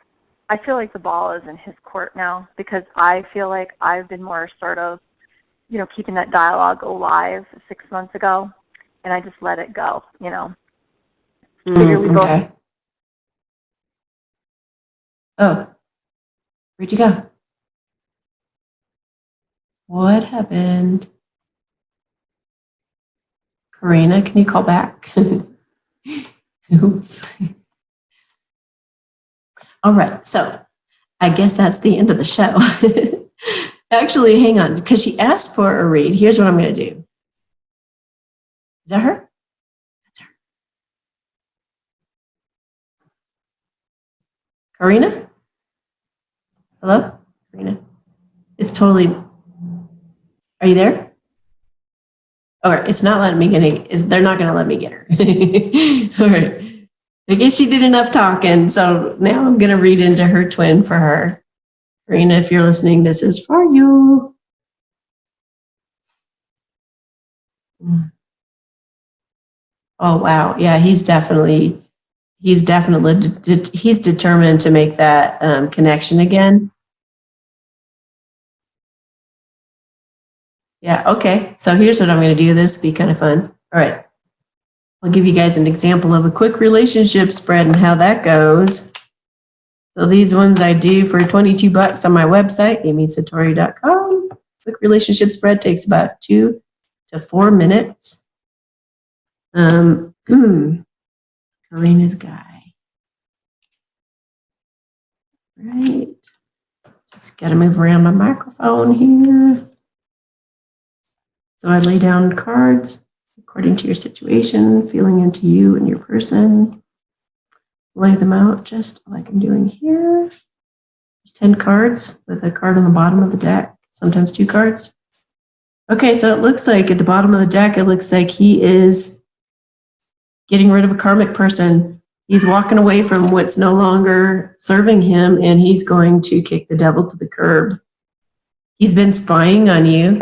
I feel like the ball is in his court now because I feel like I've been more assertive, keeping that dialogue alive 6 months ago, and I just let it go, Okay. Oh, where'd you go? What happened? Karina, can you call back? Oops. All right, so I guess that's the end of the show. Actually, hang on, because she asked for a read. Here's what I'm going to do. Is that her? That's her. Karina? Hello? Karina? It's totally... Are you there? All right, it's not letting me get it. They're not going to let me get her. All right. I guess she did enough talking, so now I'm going to read into her twin for her. Karina, if you're listening, this is for you. Oh, wow. Yeah, he's determined to make that connection again. Yeah, okay. So here's what I'm going to do. This will be kind of fun. All right. I'll give you guys an example of a quick relationship spread and how that goes. So these ones I do for $22 on my website, amysatori.com. Quick relationship spread takes about 2 to 4 minutes. Karina's guy. Right. Just got to move around my microphone here. So I lay down cards according to your situation, feeling into you and your person. lay them out just like I'm doing here. There's 10 cards with a card on the bottom of the deck, sometimes 2 cards. Okay, so it looks like at the bottom of the deck, it looks like he is getting rid of a karmic person. He's walking away from what's no longer serving him, and he's going to kick the devil to the curb. He's been spying on you.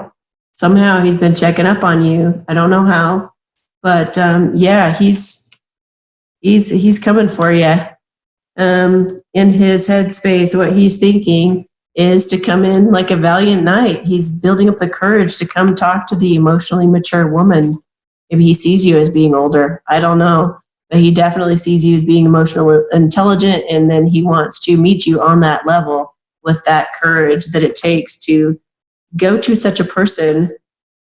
Somehow he's been checking up on you. I don't know how, but yeah, he's coming for you. In his headspace, what he's thinking is to come in like a valiant knight. He's building up the courage to come talk to the emotionally mature woman. Maybe he sees you as being older. I don't know. But he definitely sees you as being emotionally intelligent, and then he wants to meet you on that level with that courage that it takes to go to such a person.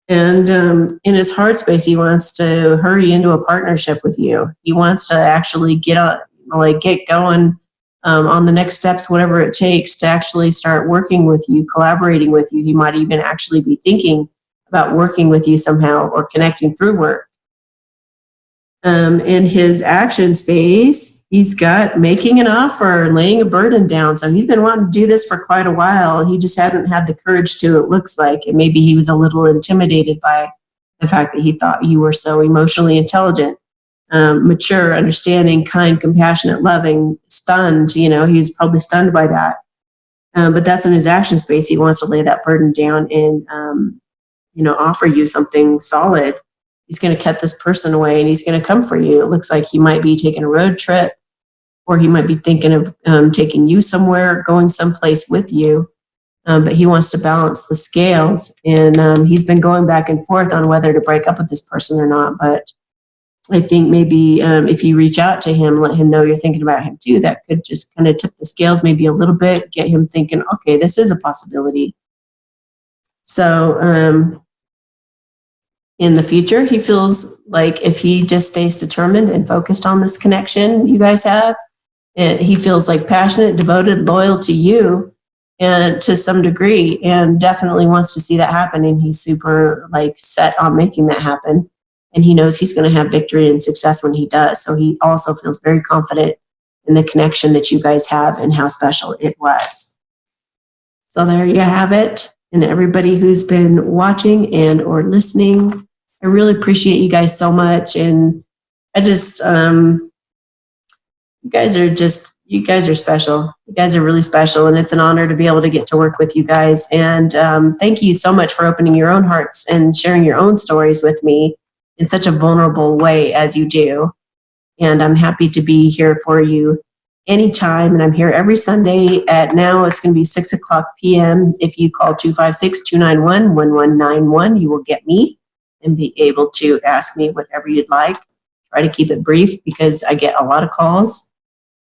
And in his heart space, he wants to hurry into a partnership with you. He wants to actually get going on the next steps, whatever it takes to actually start working with you, collaborating with you. He might even actually be thinking about working with you somehow or connecting through work. In his action space, he's got making an offer, laying a burden down. So he's been wanting to do this for quite a while. He just hasn't had the courage to, it looks like. And maybe he was a little intimidated by the fact that he thought you were so emotionally intelligent, mature, understanding, kind, compassionate, loving, stunned. He was probably stunned by that. But that's in his action space. He wants to lay that burden down and, offer you something solid. He's going to cut this person away and he's going to come for you. It looks like he might be taking a road trip, or he might be thinking of taking you somewhere, going someplace with you. But he wants to balance the scales. And he's been going back and forth on whether to break up with this person or not. But I think maybe if you reach out to him, let him know you're thinking about him too, that could just kind of tip the scales maybe a little bit, get him thinking, okay, this is a possibility. So in the future, he feels like if he just stays determined and focused on this connection you guys have, he feels like passionate, devoted, loyal to you and to some degree, and definitely wants to see that happen. And he's super set on making that happen. And he knows he's going to have victory and success when he does. So he also feels very confident in the connection that you guys have and how special it was. So there you have it. And everybody who's been watching and or listening, I really appreciate you guys so much. And I just, you guys are special. You guys are really special. And it's an honor to be able to get to work with you guys. And thank you so much for opening your own hearts and sharing your own stories with me in such a vulnerable way as you do. And I'm happy to be here for you anytime. And I'm here every Sunday now it's going to be 6:00 p.m. If you call 256-291-1191, you will get me and be able to ask me whatever you'd like. Try to keep it brief because I get a lot of calls.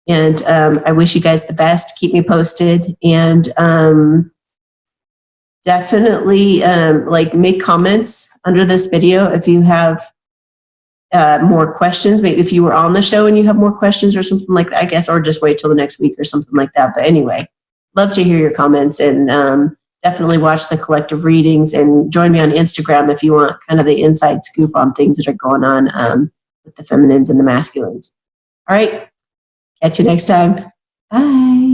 And I wish you guys the best. Keep me posted. And definitely make comments under this video if you have more questions. Maybe if you were on the show and you have more questions or something like that, I guess, or just wait till the next week or something like that. But anyway, love to hear your comments, and definitely watch the collective readings and join me on Instagram if you want kind of the inside scoop on things that are going on with the feminines and the masculines. All right. Catch you next time. Bye.